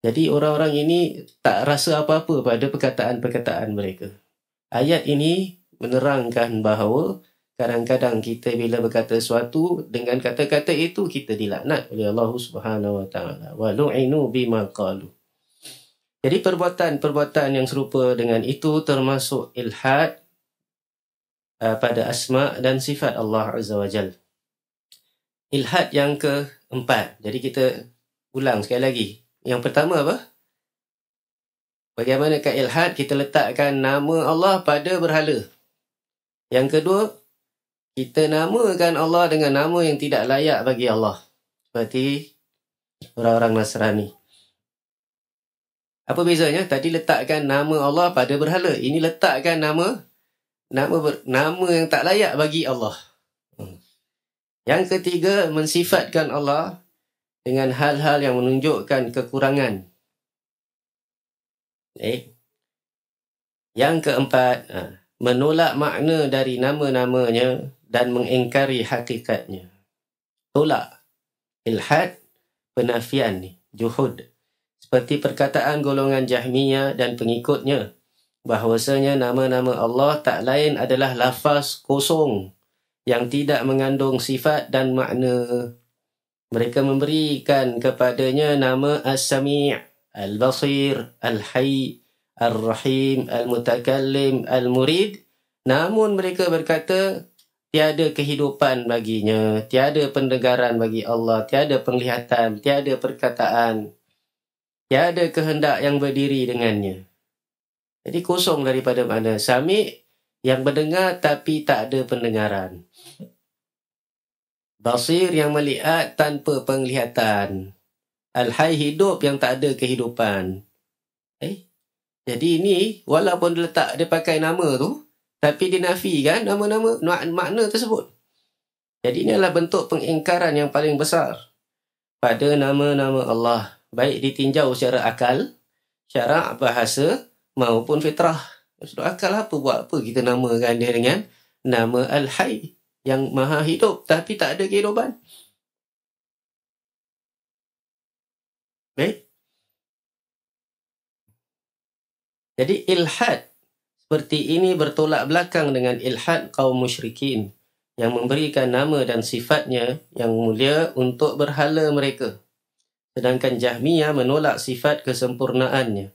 Jadi orang-orang ini tak rasa apa-apa pada perkataan-perkataan mereka. Ayat ini menerangkan bahawa kadang-kadang kita bila berkata sesuatu dengan kata-kata itu kita dilaknat oleh Allah Subhanahu Wa Taala. Wa lu'inu bima qalu. Jadi perbuatan-perbuatan yang serupa dengan itu termasuk ilhad pada asma dan sifat Allah Azza wa Jal. Ilhad yang keempat. Jadi kita ulang sekali lagi. Yang pertama apa? Bagaimanakah ilhad? Kita letakkan nama Allah pada berhala. Yang kedua, kita namakan Allah dengan nama yang tidak layak bagi Allah. Seperti orang-orang Nasrani. Apa bezanya? Tadi letakkan nama Allah pada berhala. Ini letakkan nama yang tak layak bagi Allah. Yang ketiga, mensifatkan Allah dengan hal-hal yang menunjukkan kekurangan. Yang keempat, menolak makna dari nama-namanya dan mengingkari hakikatnya. Tolak. Ilhad, penafian ni, juhud. Seperti perkataan golongan Jahmiyah dan pengikutnya, bahawasanya nama-nama Allah tak lain adalah lafaz kosong yang tidak mengandung sifat dan makna. Mereka memberikan kepadanya nama As-Sami', Al-Basir, Al-Hayy, Al-Rahim, Al-Mutakallim, Al-Murid. Namun mereka berkata, tiada kehidupan baginya, tiada pendengaran bagi Allah, tiada penglihatan, tiada perkataan, tiada kehendak yang berdiri dengannya. Jadi kosong daripada makna. Sami' yang mendengar tapi tak ada pendengaran. Basir yang melihat tanpa penglihatan. Al-Hayy hidup yang tak ada kehidupan. Jadi ini walaupun dia pakai nama tu, tapi dia nafikan nama-nama makna tersebut. Jadi ini adalah bentuk pengingkaran yang paling besar pada nama-nama Allah. Baik ditinjau secara akal, syarak, bahasa maupun fitrah. Maksud akal buat apa kita namakan dia dengan nama Al-Hayy yang maha hidup tapi tak ada kehidupan. Baik. Jadi ilhad seperti ini bertolak belakang dengan ilhad kaum musyrikin yang memberikan nama dan sifatnya yang mulia untuk berhala mereka. Sedangkan Jahmiyah menolak sifat kesempurnaannya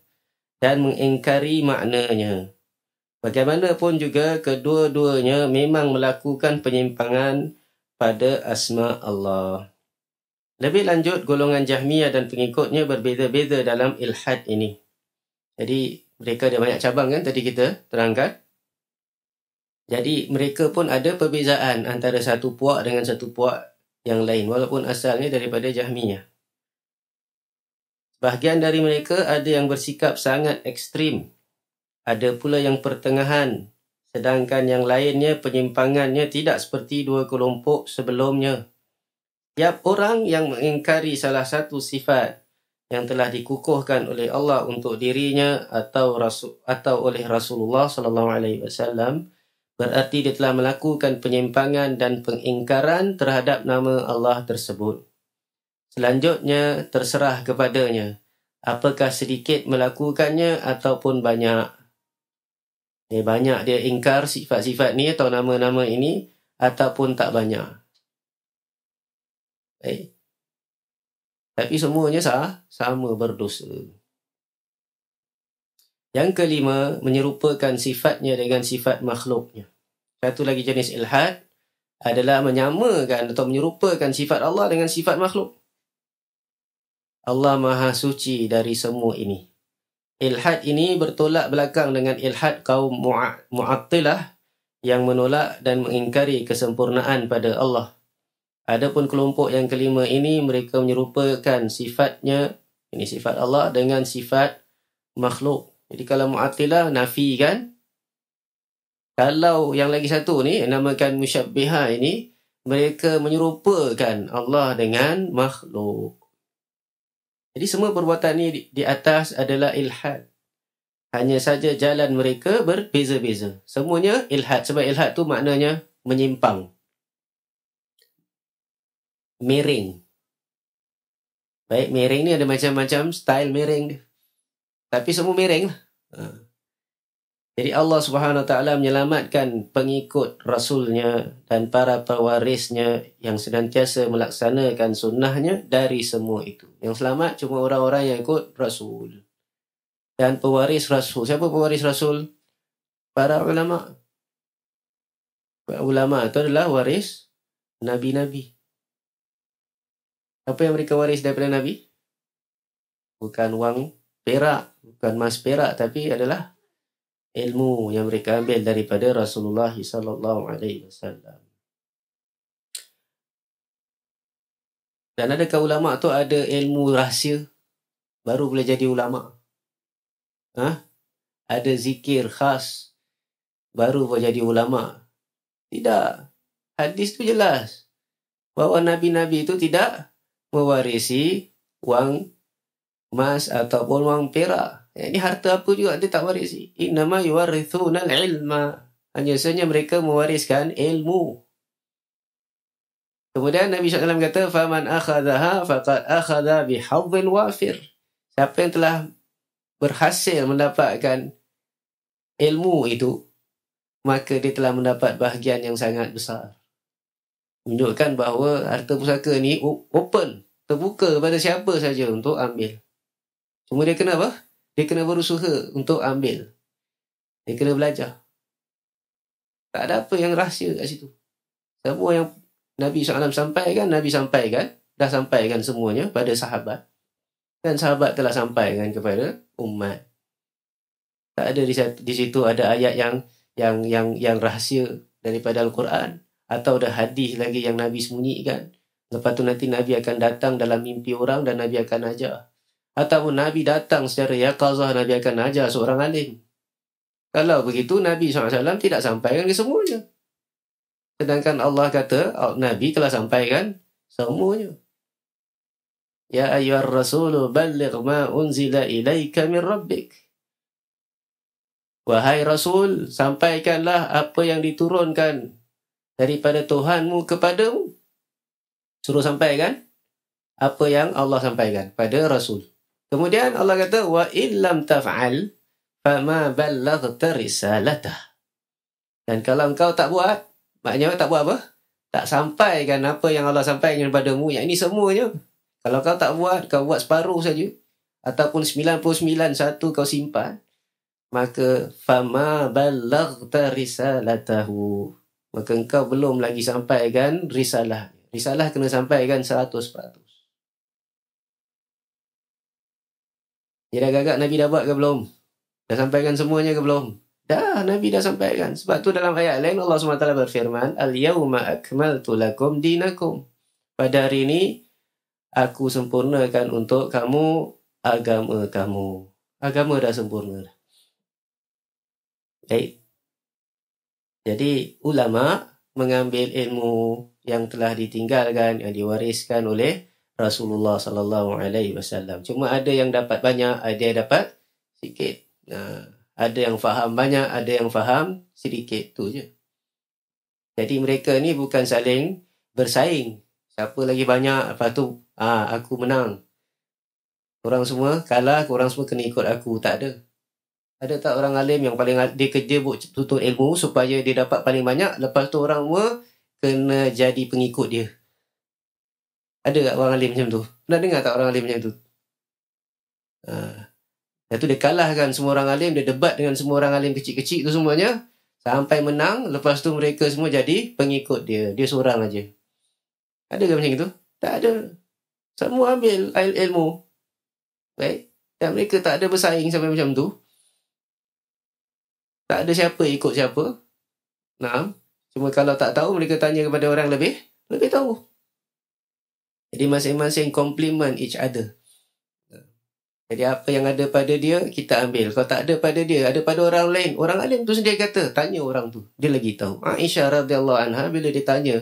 dan mengingkari maknanya. Bagaimanapun juga kedua-duanya memang melakukan penyimpangan pada asma Allah. Lebih lanjut, golongan Jahmiyah dan pengikutnya berbeza-beza dalam ilhad ini. Jadi mereka ada banyak cabang kan tadi kita terangkan. Jadi mereka pun ada perbezaan antara satu puak dengan satu puak yang lain walaupun asalnya daripada Jahmiyah. Bahagian dari mereka ada yang bersikap sangat ekstrim. Ada pula yang pertengahan. Sedangkan yang lainnya penyimpangannya tidak seperti dua kelompok sebelumnya. Tiap orang yang mengingkari salah satu sifat yang telah dikukuhkan oleh Allah untuk dirinya atau oleh Rasulullah sallallahu alaihi wasallam, berarti dia telah melakukan penyimpangan dan pengingkaran terhadap nama Allah tersebut. Selanjutnya terserah kepadanya apakah sedikit melakukannya ataupun banyak. Banyak dia ingkar sifat-sifat ni atau nama-nama ini ataupun tak banyak. Baik. Tapi semuanya sama berdosa. Yang kelima, menyerupakan sifatnya dengan sifat makhluknya. Satu lagi jenis ilhad adalah menyamakan atau menyerupakan sifat Allah dengan sifat makhluk. Allah Maha Suci dari semua ini. Ilhad ini bertolak belakang dengan ilhad kaum Mu'attilah yang menolak dan mengingkari kesempurnaan pada Allah. Adapun kelompok yang kelima ini, mereka menyerupakan sifatnya, ini sifat Allah dengan sifat makhluk. Jadi kalau Mu'attilah nafi kan. Kalau yang lagi satu ni, namakan musyabbihah ini, mereka menyerupakan Allah dengan makhluk. Jadi semua perbuatan ni di atas adalah ilhad. Hanya saja jalan mereka berbeza-beza. Semuanya ilhad. Sebab ilhad tu maknanya menyimpang. Miring. Baik, miring ni ada macam-macam style miring dia. Tapi semua miring lah. Jadi Allah Subhanahu Wa Taala menyelamatkan pengikut Rasulnya dan para pewarisnya yang senantiasa melaksanakan sunnahnya dari semua itu. Yang selamat cuma orang-orang yang ikut Rasul. Dan pewaris Rasul. Siapa pewaris Rasul? Para ulama. Para ulama itu adalah waris Nabi-Nabi. Apa yang mereka waris daripada Nabi? Bukan wang perak, bukan emas perak, tapi adalah ilmu yang mereka ambil daripada Rasulullah sallallahu alaihi wasallam. Dan adakah ulama tu ada ilmu rahsia baru boleh jadi ulama? Ada zikir khas baru boleh jadi ulama? Tidak. Hadis tu jelas bahawa nabi-nabi itu tidak mewarisi wang emas ataupun wang perak. Ini harta apa juga dia tak warisi. Innama yuwarithunal ilma. Hanya saja mereka mewariskan ilmu. Kemudian Nabi SAW kata, faman akhadhaha faqad akhadha bihadhin wafir. Siapa yang telah berhasil mendapatkan ilmu itu, maka dia telah mendapat bahagian yang sangat besar. Menunjukkan bahawa harta pusaka ni open, terbuka kepada siapa saja untuk ambil. Cuma dia kena apa? Dia kena berusaha untuk ambil. Dia kena belajar. Tak ada apa yang rahsia kat situ. Semua yang Nabi SAW sampaikan, Nabi sampaikan. Dah sampaikan semuanya pada sahabat. Dan sahabat telah sampaikan kepada umat. Tak ada di situ ada ayat yang rahsia daripada Al-Quran. Atau ada hadis lagi yang Nabi sembunyikan. Lepas tu nanti Nabi akan datang dalam mimpi orang dan Nabi akan ajar. Ataupun Nabi datang secara yaqazah, Nabi akan ajar seorang alim. Kalau begitu, Nabi SAW tidak sampaikan ke semuanya. Sedangkan Allah kata, Nabi telah sampaikan semuanya. Ya ayyuhar rasulu balligh ma unzila ilaika min rabbik. Wahai Rasul, sampaikanlah apa yang diturunkan daripada Tuhanmu kepadamu. Suruh sampaikan apa yang Allah sampaikan pada Rasul. Kemudian Allah kata, wa illam taf'al fama ballaghta risalatah. Dan kalau engkau tak buat, maknanya tak buat apa? Tak sampaikan apa yang Allah sampaikan kepadamu. Yang ini semuanya. Kalau kau tak buat, kau buat separuh saja. Ataupun 99.1 kau simpan. Maka fama ballaghta risalatahu. Maka engkau belum lagi sampaikan risalah. Risalah kena sampaikan 100%. Dia dah gagak Nabi dah buat ke belum? Dah sampaikan semuanya ke belum? Dah, Nabi dah sampaikan. Sebab tu dalam ayat lain Allah SWT berfirman, Al-yawma akmaltu lakum dinakum. Pada hari ini, aku sempurnakan untuk kamu agama kamu. Agama dah sempurna dah. Baik. Jadi ulama mengambil ilmu yang telah ditinggalkan, yang diwariskan oleh Rasulullah sallallahu alaihi wasallam. Cuma ada yang dapat banyak, ada yang dapat sikit. Ada yang faham banyak, ada yang faham sedikit, tu je. Jadi mereka ni bukan saling bersaing. Siapa lagi banyak, lepas tu aku menang. Korang semua kalah, korang semua kena ikut aku. Tak ada. Ada tak orang alim yang paling dia kerja buat tuntut ilmu supaya dia dapat paling banyak, lepas tu orang semua kena jadi pengikut dia? Ada tak orang alim macam tu? Pernah dengar tak orang alim macam tu? Lepas tu dia kalahkan semua orang alim, dia debat dengan semua orang alim kecil-kecil tu semuanya, sampai menang, lepas tu mereka semua jadi pengikut dia. Dia seorang aja. Ada ke macam itu? Tak ada. Semua ambil ilmu. Baik. Dan mereka tak ada bersaing sampai macam tu. Tak ada siapa ikut siapa. Nah, cuma kalau tak tahu, mereka tanya kepada orang lebih tahu. Jadi masing-masing compliment each other. Jadi apa yang ada pada dia, kita ambil. Kalau tak ada pada dia, ada pada orang lain. Orang alim tu sendiri kata, tanya orang tu. Dia lagi tahu. Aisyah radhiyallahu anha bila ditanya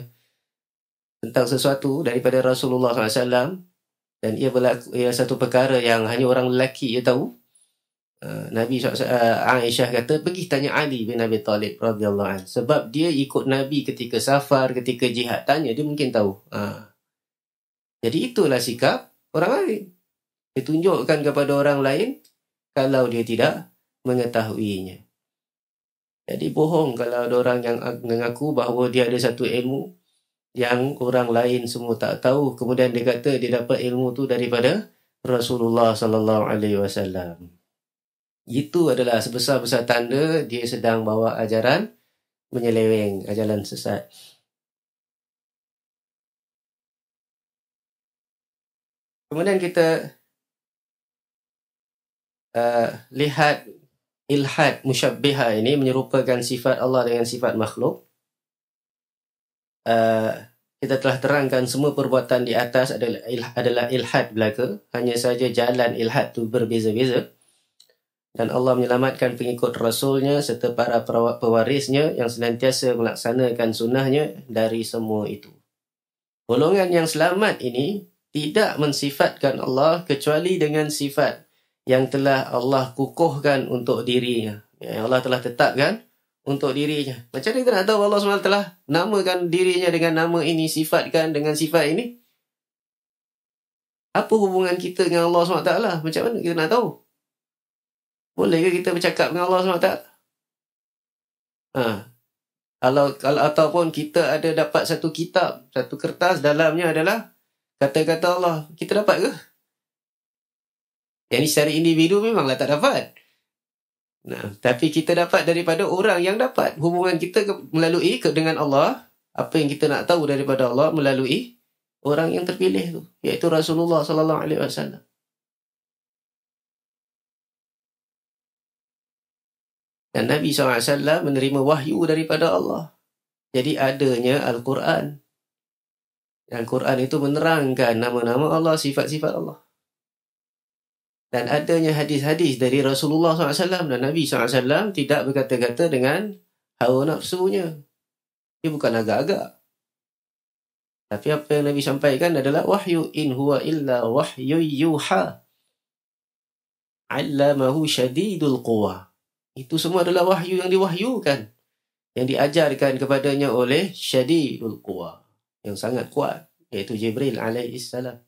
tentang sesuatu daripada Rasulullah SAW, dan ia satu perkara yang hanya orang lelaki ia tahu, Aisyah kata, pergi tanya Ali bin Abi Talib radhiyallahu anhu, sebab dia ikut Nabi ketika safar, ketika jihad. Tanya, dia mungkin tahu. Jadi itulah sikap orang lain. Dia tunjukkan kepada orang lain kalau dia tidak mengetahuinya. Jadi bohong kalau ada orang yang mengaku bahawa dia ada satu ilmu yang orang lain semua tak tahu, kemudian dia kata dia dapat ilmu tu daripada Rasulullah sallallahu alaihi wasallam. Itu adalah sebesar-besar tanda dia sedang bawa ajaran menyeleweng, ajaran sesat. Kemudian kita lihat ilhad musyabbihah ini menyerupakan sifat Allah dengan sifat makhluk. Kita telah terangkan semua perbuatan di atas adalah ilhad belaka. Hanya saja jalan ilhad tu berbeza-beza. Dan Allah menyelamatkan pengikut Rasulnya serta para pewarisnya yang senantiasa melaksanakan sunnahnya dari semua itu. Golongan yang selamat ini tidak mensifatkan Allah kecuali dengan sifat yang telah Allah kukuhkan untuk dirinya. Yang Allah telah tetapkan untuk dirinya. Macam mana kita nak tahu Allah SWT telah namakan dirinya dengan nama ini, sifatkan dengan sifat ini? Apa hubungan kita dengan Allah SWT? Macam mana kita nak tahu? Boleh ke kita bercakap dengan Allah SWT? Kalau ataupun kita ada dapat satu kitab, satu kertas, dalamnya adalah kata-kata Allah, kita dapat ke? Yang ini secara individu memanglah tak dapat. Tapi kita dapat daripada orang yang dapat. Hubungan kita melalui dengan Allah, apa yang kita nak tahu daripada Allah melalui orang yang terpilih tu, iaitu Rasulullah sallallahu alaihi wasallam. Dan Nabi SAW menerima wahyu daripada Allah. Jadi adanya Al-Quran. Al-Quran itu menerangkan nama-nama Allah, sifat-sifat Allah. Dan adanya hadis-hadis dari Rasulullah SAW. Dan Nabi SAW tidak berkata-kata dengan hawa nafsunya. Dia bukan agak-agak. Tapi apa yang Nabi sampaikan adalah wahyu. In huwa illa wahyu yuha. Allamahu syadidul quwa. Itu semua adalah wahyu yang diwahyukan, yang diajarkan kepadanya oleh syadidul quwa, yang sangat kuat, iaitu Jibril alaihissalam.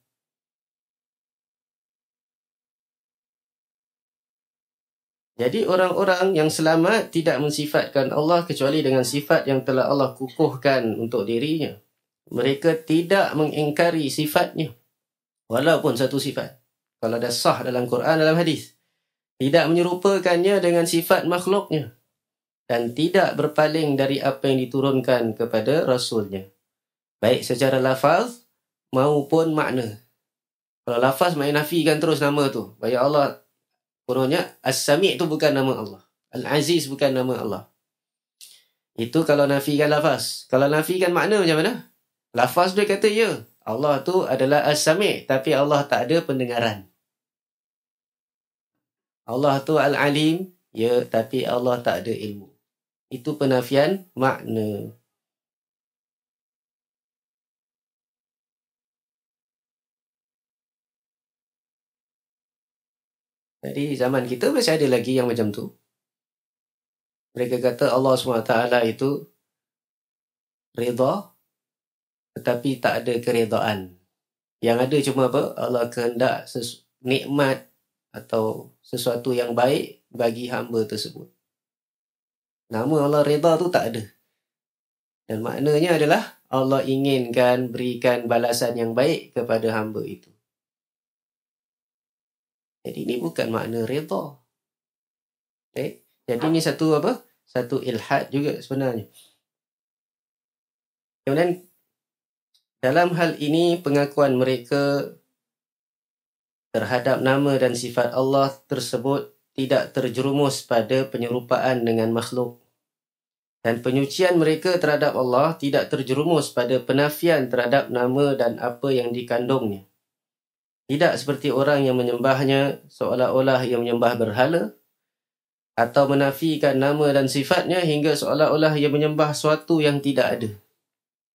Jadi orang-orang yang selamat tidak mensifatkan Allah kecuali dengan sifat yang telah Allah kukuhkan untuk dirinya. Mereka tidak mengingkari sifatnya, walaupun satu sifat. Kalau ada sah dalam Quran, dalam hadis, tidak menyerupakannya dengan sifat makhluknya, dan tidak berpaling dari apa yang diturunkan kepada Rasulnya, baik secara lafaz maupun makna. Kalau lafaz, maknanya nafikan terus nama tu. Bagi Allah, kononnya As-Sami' itu bukan nama Allah, Al-Aziz bukan nama Allah. Itu kalau nafikan lafaz. Kalau nafikan makna macam mana? Lafaz dia kata ya, Allah tu adalah As-Sami', tapi Allah tak ada pendengaran. Allah tu Al-Alim, ya, tapi Allah tak ada ilmu. Itu penafian makna. Jadi zaman kita masih ada lagi yang macam tu. Mereka kata Allah SWT itu redha, tetapi tak ada keredaan. Yang ada cuma apa? Allah kehendak nikmat atau sesuatu yang baik bagi hamba tersebut. Nama Allah redha tu tak ada. Dan maknanya adalah Allah inginkan berikan balasan yang baik kepada hamba itu. Jadi ini bukan makna redha. Jadi ini satu apa? Satu ilhad juga sebenarnya. Kemudian dalam hal ini pengakuan mereka terhadap nama dan sifat Allah tersebut tidak terjerumus pada penyerupaan dengan makhluk. Dan penyucian mereka terhadap Allah tidak terjerumus pada penafian terhadap nama dan apa yang dikandungnya. Tidak seperti orang yang menyembahnya seolah-olah ia menyembah berhala, atau menafikan nama dan sifatnya hingga seolah-olah ia menyembah sesuatu yang tidak ada,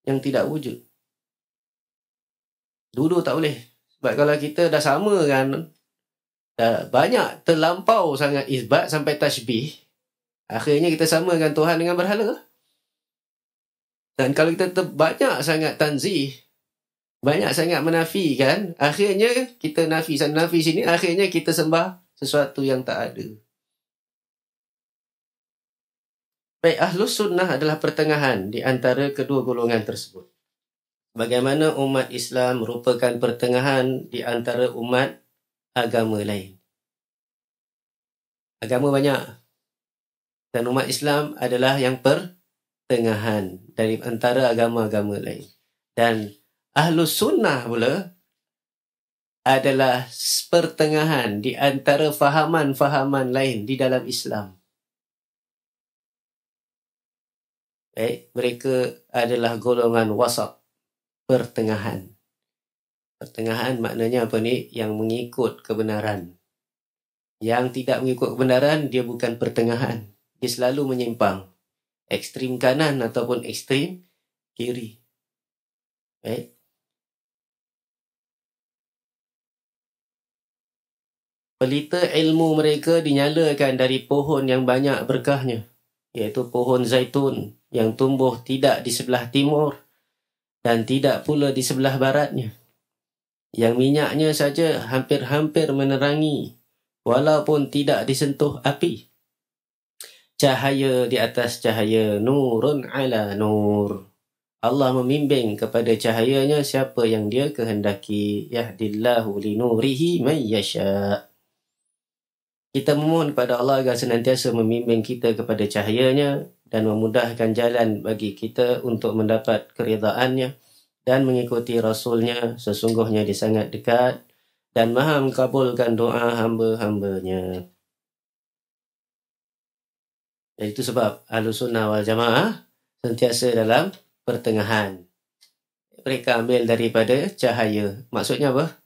yang tidak wujud. Dulu tak boleh. Sebab kalau kita dah sama kan, dah banyak terlampau sangat isbat sampai tashbih, akhirnya kita samakan Tuhan dengan berhala. Dan kalau kita banyak sangat tanzih, banyak sangat menafikan, akhirnya kita nafi sana nafi sini, akhirnya kita sembah sesuatu yang tak ada. Baik, Ahlus Sunnah adalah pertengahan di antara kedua golongan tersebut. Bagaimana umat Islam merupakan pertengahan di antara umat agama lain. Agama banyak. Dan umat Islam adalah yang pertengahan dari antara agama-agama lain. Dan Ahlus Sunnah pula adalah pertengahan di antara fahaman-fahaman lain di dalam Islam. Baik, mereka adalah golongan wasat, pertengahan. Pertengahan maknanya apa ni? Yang mengikut kebenaran. Yang tidak mengikut kebenaran, dia bukan pertengahan. Dia selalu menyimpang. Ekstrim kanan ataupun ekstrim kiri. Baik. Pelita ilmu mereka dinyalakan dari pohon yang banyak berkahnya, iaitu pohon zaitun yang tumbuh tidak di sebelah timur dan tidak pula di sebelah baratnya, yang minyaknya saja hampir-hampir menerangi walaupun tidak disentuh api. Cahaya di atas cahaya, nurun ala nur. Allah membimbing kepada cahayanya siapa yang dia kehendaki. Yahdillahu li nurihi man yasha'. Kita memohon kepada Allah agar senantiasa membimbing kita kepada cahayanya dan memudahkan jalan bagi kita untuk mendapat keridhaannya dan mengikuti Rasulnya. Sesungguhnya dia sangat dekat dan maha mengabulkan doa hamba-hambanya. Dan itu sebab Ahlus Sunnah wal Jamaah sentiasa dalam pertengahan. Mereka ambil daripada cahaya. Maksudnya apa?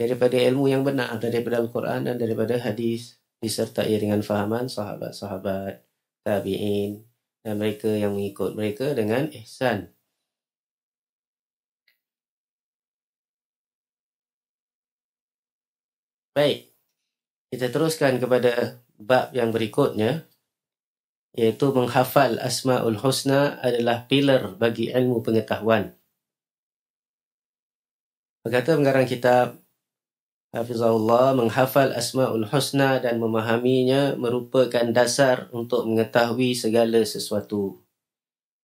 Daripada ilmu yang benar, daripada Al-Quran dan daripada hadis, disertai dengan fahaman sahabat-sahabat, tabi'in, dan mereka yang mengikut mereka dengan ihsan. Baik, kita teruskan kepada bab yang berikutnya, iaitu menghafal Asma'ul Husna adalah pilar bagi ilmu pengetahuan. Berkata pengarang kitab Hafizahullah, menghafal Asma'ul Husna dan memahaminya merupakan dasar untuk mengetahui segala sesuatu.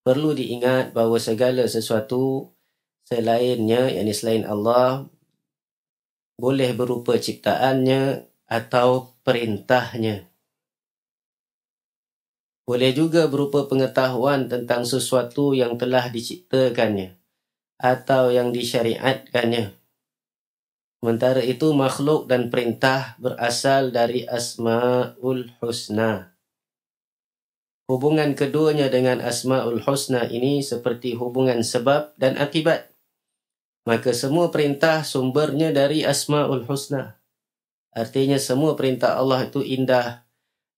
Perlu diingat bahawa segala sesuatu selainnya, yakni selain Allah, boleh berupa ciptaannya atau perintahnya. Boleh juga berupa pengetahuan tentang sesuatu yang telah diciptakannya atau yang disyariatkannya. Sementara itu, makhluk dan perintah berasal dari Asma'ul Husna. Hubungan keduanya dengan Asma'ul Husna ini seperti hubungan sebab dan akibat. Maka semua perintah sumbernya dari Asma'ul Husna. Artinya semua perintah Allah itu indah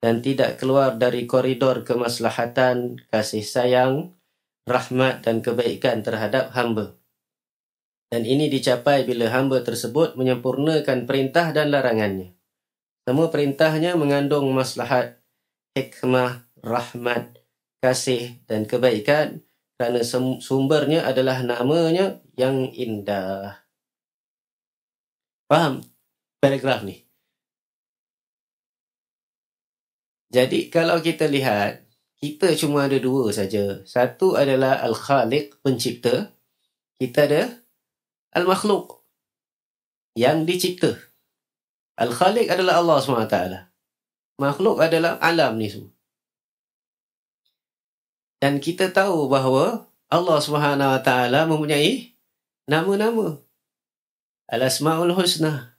dan tidak keluar dari koridor kemaslahatan, kasih sayang, rahmat dan kebaikan terhadap hamba. Dan ini dicapai bila hamba tersebut menyempurnakan perintah dan larangannya. Semua perintahnya mengandung maslahat, hikmah, rahmat, kasih dan kebaikan kerana sumbernya adalah namanya yang indah. Faham paragraf ni? Jadi kalau kita lihat, kita cuma ada dua saja. Satu adalah Al-Khaliq, pencipta. Kita ada Al-Makhluk, yang dicipta. Al-Khaliq adalah Allah SWT. Makhluk adalah alam ni semua. Dan kita tahu bahawa Allah SWT mempunyai nama-nama. Al-Asma'ul Husna.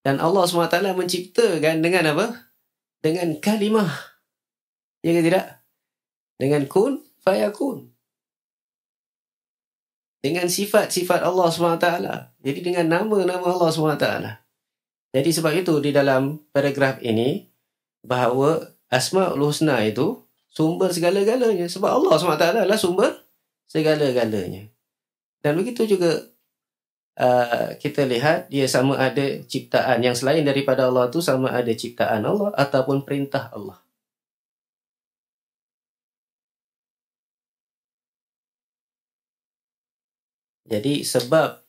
Dan Allah SWT menciptakan dengan apa? Dengan kalimah. Ya ke tidak? Dengan kun fayakun. Dengan sifat-sifat Allah SWT. Jadi dengan nama-nama Allah SWT. Jadi sebab itu di dalam paragraf ini, bahawa Asma'ul Husna itu sumber segala-galanya. Sebab Allah SWT adalah sumber segala-galanya. Dan begitu juga kita lihat, dia sama ada ciptaan yang selain daripada Allah itu, sama ada ciptaan Allah ataupun perintah Allah. Jadi sebab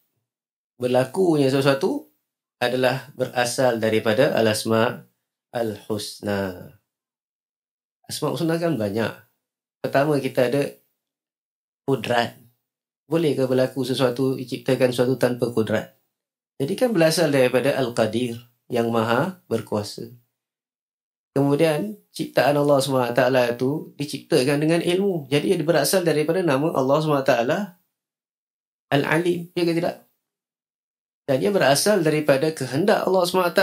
berlakunya sesuatu adalah berasal daripada Al-Asma' Al-Husna. Asma' Al-Husna kan banyak. Pertama, kita ada kudrat. Boleh ke berlaku sesuatu, diciptakan sesuatu tanpa kudrat? Jadi kan berasal daripada Al-Qadir, yang maha berkuasa. Kemudian ciptaan Allah SWT itu diciptakan dengan ilmu. Jadi dia berasal daripada nama Allah SWT Al-Alim, ya ke tidak? Dan dia berasal daripada kehendak Allah SWT.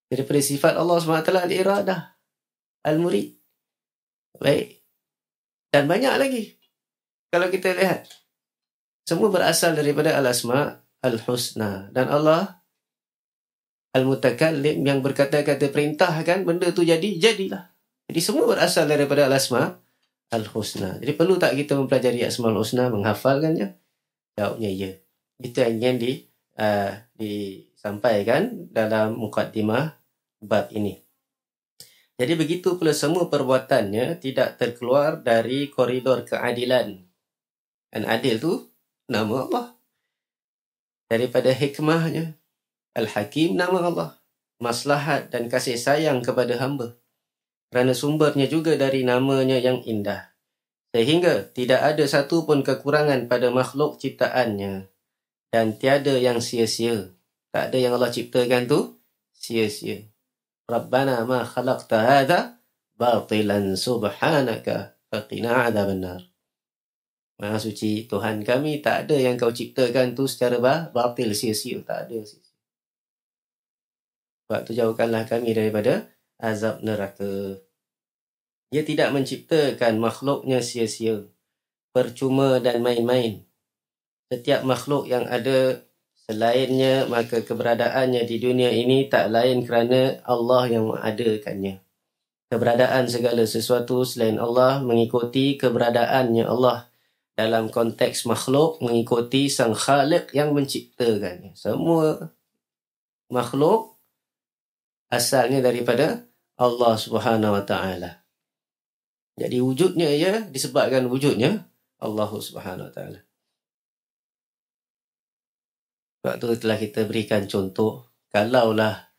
Daripada sifat Allah SWT Al-Iradah, Al-Murid. Baik. Dan banyak lagi. Kalau kita lihat, semua berasal daripada Al-Asma' Al-Husna. Dan Allah Al-Mutakallim, yang berkata-kata perintahkan benda tu jadilah. Jadi semua berasal daripada Al-Asma' Al-Husna. Jadi perlu tak kita mempelajari Asma'ul Husna, menghafalkannya? Jawabnya ya. Itu yang ingin disampaikan dalam mukaddimah bab ini. Jadi begitu pula semua perbuatannya tidak terkeluar dari koridor keadilan. Dan adil tu nama Allah. Daripada hikmahnya, Al-Hakim nama Allah. Maslahat dan kasih sayang kepada hamba. Kerana sumbernya juga dari namanya yang indah. Sehingga tidak ada satu pun kekurangan pada makhluk ciptaannya. Dan tiada yang sia-sia. Tak ada yang Allah ciptakan tu sia-sia. Rabbana ma khalaqta hadha batilan subhanaka faqina adzabannar. Maha suci Tuhan kami, tak ada yang kau ciptakan tu secara batil, sia-sia. Tak ada sia-sia. Sebab tu jauhkanlah kami daripada azab neraka. Dia tidak menciptakan makhluknya sia-sia, percuma dan main-main. Setiap makhluk yang ada selainnya, maka keberadaannya di dunia ini tak lain kerana Allah yang mengadakannya. Keberadaan segala sesuatu selain Allah mengikuti keberadaannya Allah. Dalam konteks makhluk, mengikuti Sang Khaliq yang menciptakannya. Semua makhluk asalnya daripada Allah Subhanahu Wa Taala. Jadi wujudnya ia disebabkan wujudnya Allah Subhanahu Wa Taala. Sebab tu telah kita berikan contoh, kalaulah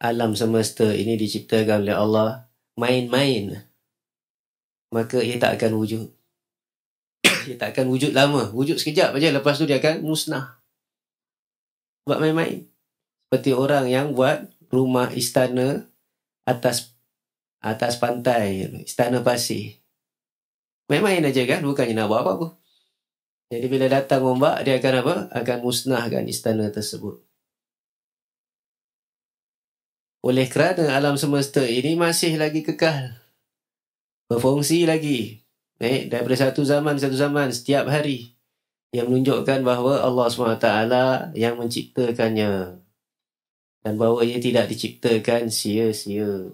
alam semesta ini diciptakan oleh Allah main-main, maka ia tak akan wujud. Dia tak akan wujud lama. Wujud sekejap saja, lepas tu dia akan musnah. Sebab main-main. Seperti orang yang buat rumah istana atas pantai, istana pasir. Main-main aja kan, bukannya nak buat apa-apa. Jadi bila datang ombak, dia akan apa? Akan musnahkan istana tersebut. Oleh kerana alam semesta ini masih lagi kekal, berfungsi lagi, daripada satu zaman setiap hari, yang menunjukkan bahawa Allah SWT yang menciptakannya, dan bahawa ia tidak diciptakan sia-sia.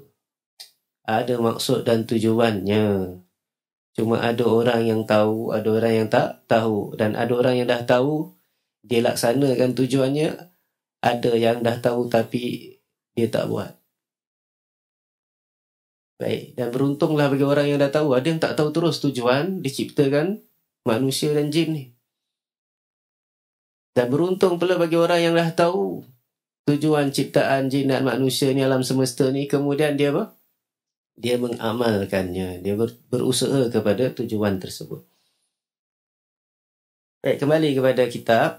Ada maksud dan tujuannya. Cuma ada orang yang tahu, ada orang yang tak tahu. Dan ada orang yang dah tahu, dia laksanakan tujuannya ada yang dah tahu tapi dia tak buat. Baik, dan beruntunglah bagi orang yang dah tahu. Ada yang tak tahu terus tujuan diciptakan manusia dan jin ni. Dan beruntung pula bagi orang yang dah tahu tujuan ciptaan jin dan manusia ni, alam semesta ni, kemudian dia apa? Dia mengamalkannya, dia berusaha kepada tujuan tersebut. Baik, kembali kepada kitab.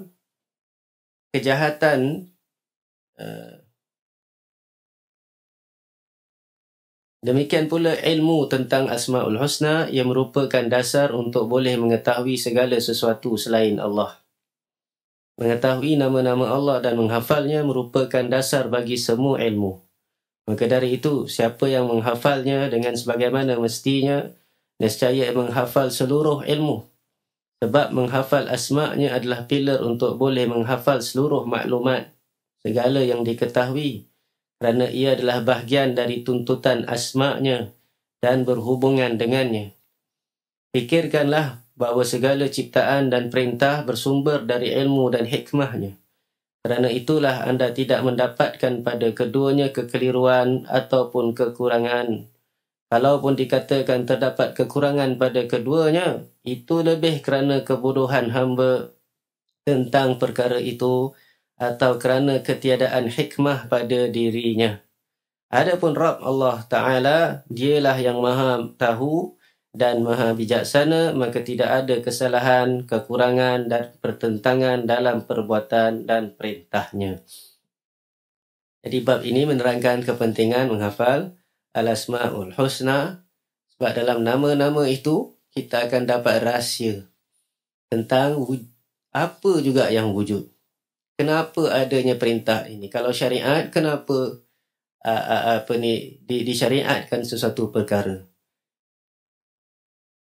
Kejahatan demikian pula ilmu tentang Asma'ul Husna yang merupakan dasar untuk boleh mengetahui segala sesuatu selain Allah. Mengetahui nama-nama Allah dan menghafalnya merupakan dasar bagi semua ilmu. Maka dari itu, siapa yang menghafalnya dengan sebagaimana mestinya, nescaya menghafal seluruh ilmu. Sebab menghafal asma'nya adalah pilar untuk boleh menghafal seluruh maklumat, segala yang diketahui, kerana ia adalah bahagian dari tuntutan asma'nya dan berhubungan dengannya. Fikirkanlah bahawa segala ciptaan dan perintah bersumber dari ilmu dan hikmahnya. Kerana itulah anda tidak mendapatkan pada keduanya kekeliruan ataupun kekurangan. Kalaupun dikatakan terdapat kekurangan pada keduanya, itu lebih kerana kebodohan hamba tentang perkara itu atau kerana ketiadaan hikmah pada dirinya. Adapun Rabb Allah Ta'ala, dialah yang maha tahu dan maha bijaksana, maka tidak ada kesalahan, kekurangan dan pertentangan dalam perbuatan dan perintahnya. Jadi bab ini menerangkan kepentingan menghafal Al-Asma'ul Husna, sebab dalam nama-nama itu kita akan dapat rahsia tentang apa juga yang wujud. Kenapa adanya perintah ini? Kalau syariat, kenapa disyariatkan sesuatu perkara?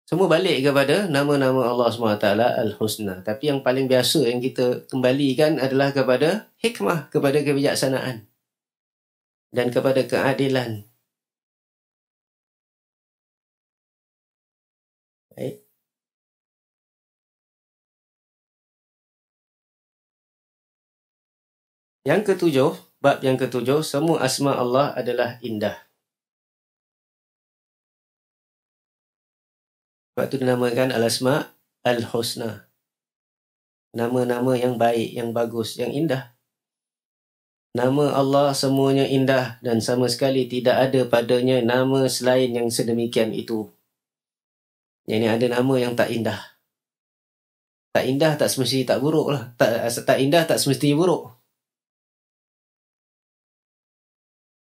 Semua balik kepada nama-nama Allah SWT Al-Husna. Tapi yang paling biasa yang kita kembalikan adalah kepada hikmah, kepada kebijaksanaan dan kepada keadilan. Baik. Yang ketujuh, bab yang ketujuh, semua asma Allah adalah indah. Sebab itu dinamakan Al-Asma' Al-Husna. Nama-nama yang baik, yang bagus, yang indah. Nama Allah semuanya indah dan sama sekali tidak ada padanya nama selain yang sedemikian itu. Yang ini ada nama yang tak indah. Tak indah tak semestinya tak buruk lah. Tak indah tak semestinya buruk.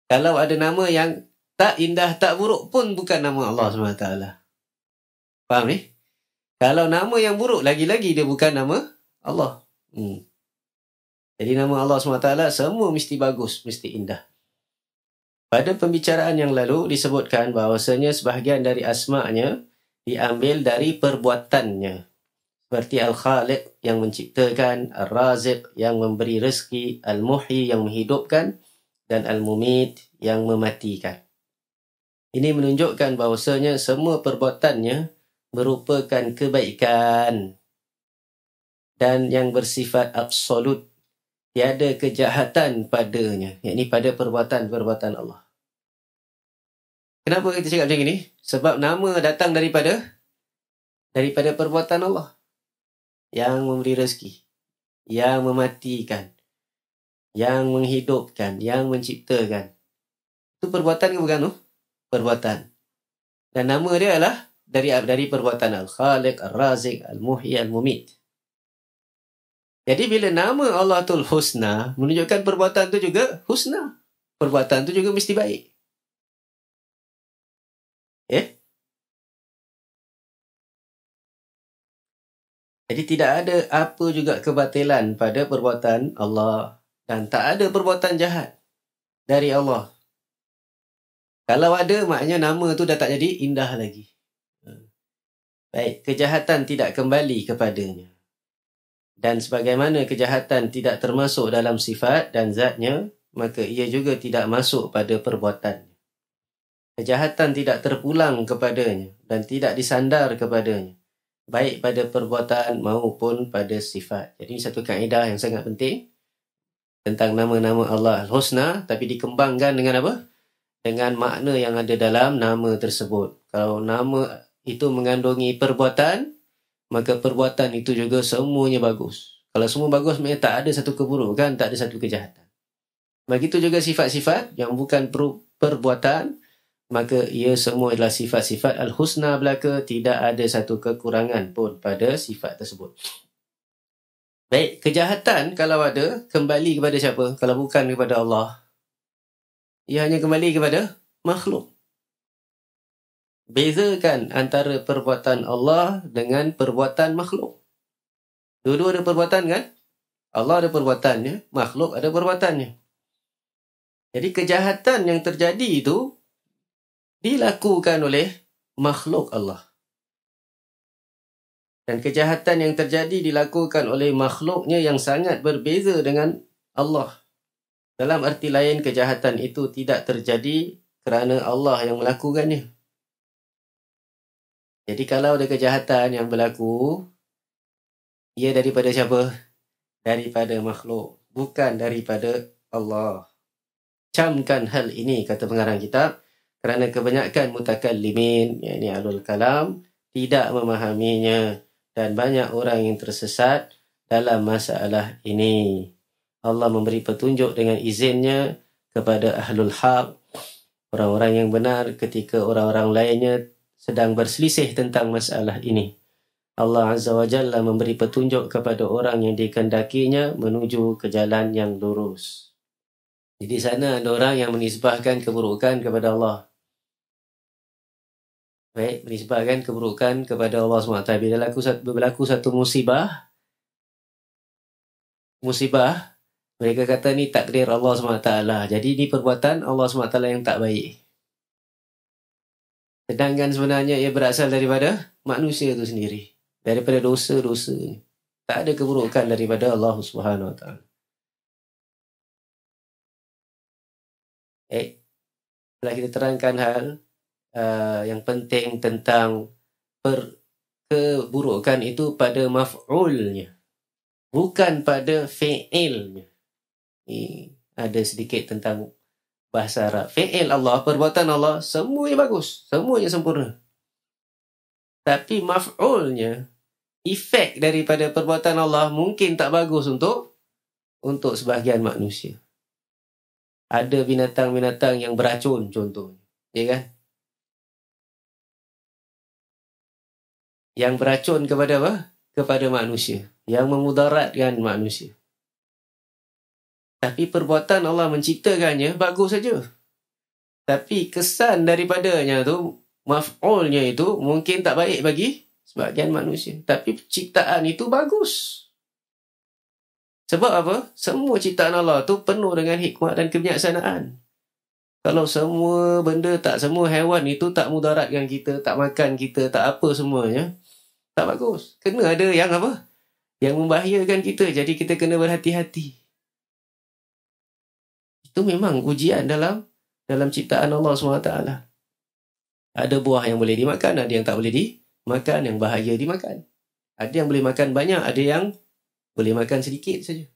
Kalau ada nama yang tak indah, tak buruk pun bukan nama Allah SWT. Faham ni? Kalau nama yang buruk, lagi-lagi dia bukan nama Allah. Jadi nama Allah SWT semua mesti bagus, mesti indah. Pada pembicaraan yang lalu disebutkan bahawasanya sebahagian dari asma'nya diambil dari perbuatannya. Seperti Al-Khaliq yang menciptakan, Al-Raziq yang memberi rezeki, Al-Muhyi yang menghidupkan, dan Al-Mumit yang mematikan. Ini menunjukkan bahawasanya semua perbuatannya merupakan kebaikan dan yang bersifat absolut. Tiada kejahatan padanya, yakni pada perbuatan-perbuatan Allah. Kenapa kita cakap macam ini? Sebab nama datang daripada perbuatan Allah. Yang memberi rezeki, yang mematikan, yang menghidupkan, yang menciptakan. Itu perbuatan ke bukan tu? Perbuatan. Dan nama dia adalah dari perbuatan Al-Khaliq, Al-Raziq, Al-Muhyi, Al-Mumit. Jadi bila nama Allahul Husna menunjukkan perbuatan tu juga husna. Perbuatan tu juga mesti baik. Jadi tidak ada apa juga kebatilan pada perbuatan Allah. Dan tak ada perbuatan jahat dari Allah. Kalau ada, maknanya nama tu dah tak jadi indah lagi. Baik, kejahatan tidak kembali kepadanya. Dan sebagaimana kejahatan tidak termasuk dalam sifat dan zatnya, maka ia juga tidak masuk pada perbuatannya. Kejahatan tidak terpulang kepadanya dan tidak disandar kepadanya, baik pada perbuatan maupun pada sifat. Jadi satu kaedah yang sangat penting. tentang nama-nama Allah Al-Husna, tapi dikembangkan dengan apa? Dengan makna yang ada dalam nama tersebut. Kalau nama itu mengandungi perbuatan, maka perbuatan itu juga semuanya bagus. Kalau semua bagus, maknanya tak ada satu keburukan, tak ada satu kejahatan. Begitu juga sifat-sifat yang bukan perbuatan, maka ia semua adalah sifat-sifat Al-Husna belaka, tidak ada satu kekurangan pun pada sifat tersebut. Baik, kejahatan kalau ada, kembali kepada siapa? Kalau bukan kepada Allah, ia hanya kembali kepada makhluk. Bezakan antara perbuatan Allah dengan perbuatan makhluk. Dua-dua ada perbuatan kan? Allah ada perbuatannya, makhluk ada perbuatannya. Jadi kejahatan yang terjadi itu dilakukan oleh makhluk Allah. Dan kejahatan yang terjadi dilakukan oleh makhluknya yang sangat berbeza dengan Allah. Dalam arti lain, kejahatan itu tidak terjadi kerana Allah yang melakukannya. Jadi kalau ada kejahatan yang berlaku, ia daripada siapa? Daripada makhluk, bukan daripada Allah. Camkan hal ini, kata pengarang kitab, kerana kebanyakan mutakallimin, yakni ahlul kalam, tidak memahaminya. Dan banyak orang yang tersesat dalam masalah ini. Allah memberi petunjuk dengan izinnya kepada ahlul haq, orang-orang yang benar, ketika orang-orang lainnya sedang berselisih tentang masalah ini. Allah Azza wa Jalla memberi petunjuk kepada orang yang dikehendakinya menuju ke jalan yang lurus. Jadi sana ada orang yang menisbahkan keburukan kepada Allah. Baik, menisbahkan keburukan kepada Allah SWT. Bila berlaku satu musibah, mereka kata ni takdir Allah SWT. Jadi ni perbuatan Allah SWT yang tak baik. Sedangkan sebenarnya ia berasal daripada manusia itu sendiri. Daripada dosa-dosanya. Tak ada keburukan daripada Allah SWT. Setelah kita terangkan hal yang penting tentang keburukan itu pada maf'ulnya, bukan pada fi'ilnya. Ini ada sedikit tentang bahasa Arab. Fi'il Allah, perbuatan Allah, semuanya bagus, semuanya sempurna. Tapi maf'ulnya, efek daripada perbuatan Allah mungkin tak bagus untuk sebahagian manusia. Ada binatang-binatang yang beracun contohnya, ya kan? Yang beracun kepada apa? Kepada manusia. Yang memudaratkan manusia. Tapi perbuatan Allah menciptakannya bagus saja. Tapi kesan daripadanya tu, maf'ulnya itu mungkin tak baik bagi sebahagian manusia. Tapi ciptaan itu bagus. Sebab apa? Semua ciptaan Allah tu penuh dengan hikmah dan kebijaksanaan. Kalau semua benda, tak semua haiwan itu tak mudaratkan kita, tak makan kita, tak apa semuanya, tak bagus. Kena ada yang apa? Yang membahayakan kita. Jadi kita kena berhati-hati. Itu memang ujian dalam ciptaan Allah SWT. Ada buah yang boleh dimakan, ada yang tak boleh dimakan, yang bahaya dimakan. Ada yang boleh makan banyak, ada yang boleh makan sedikit saja.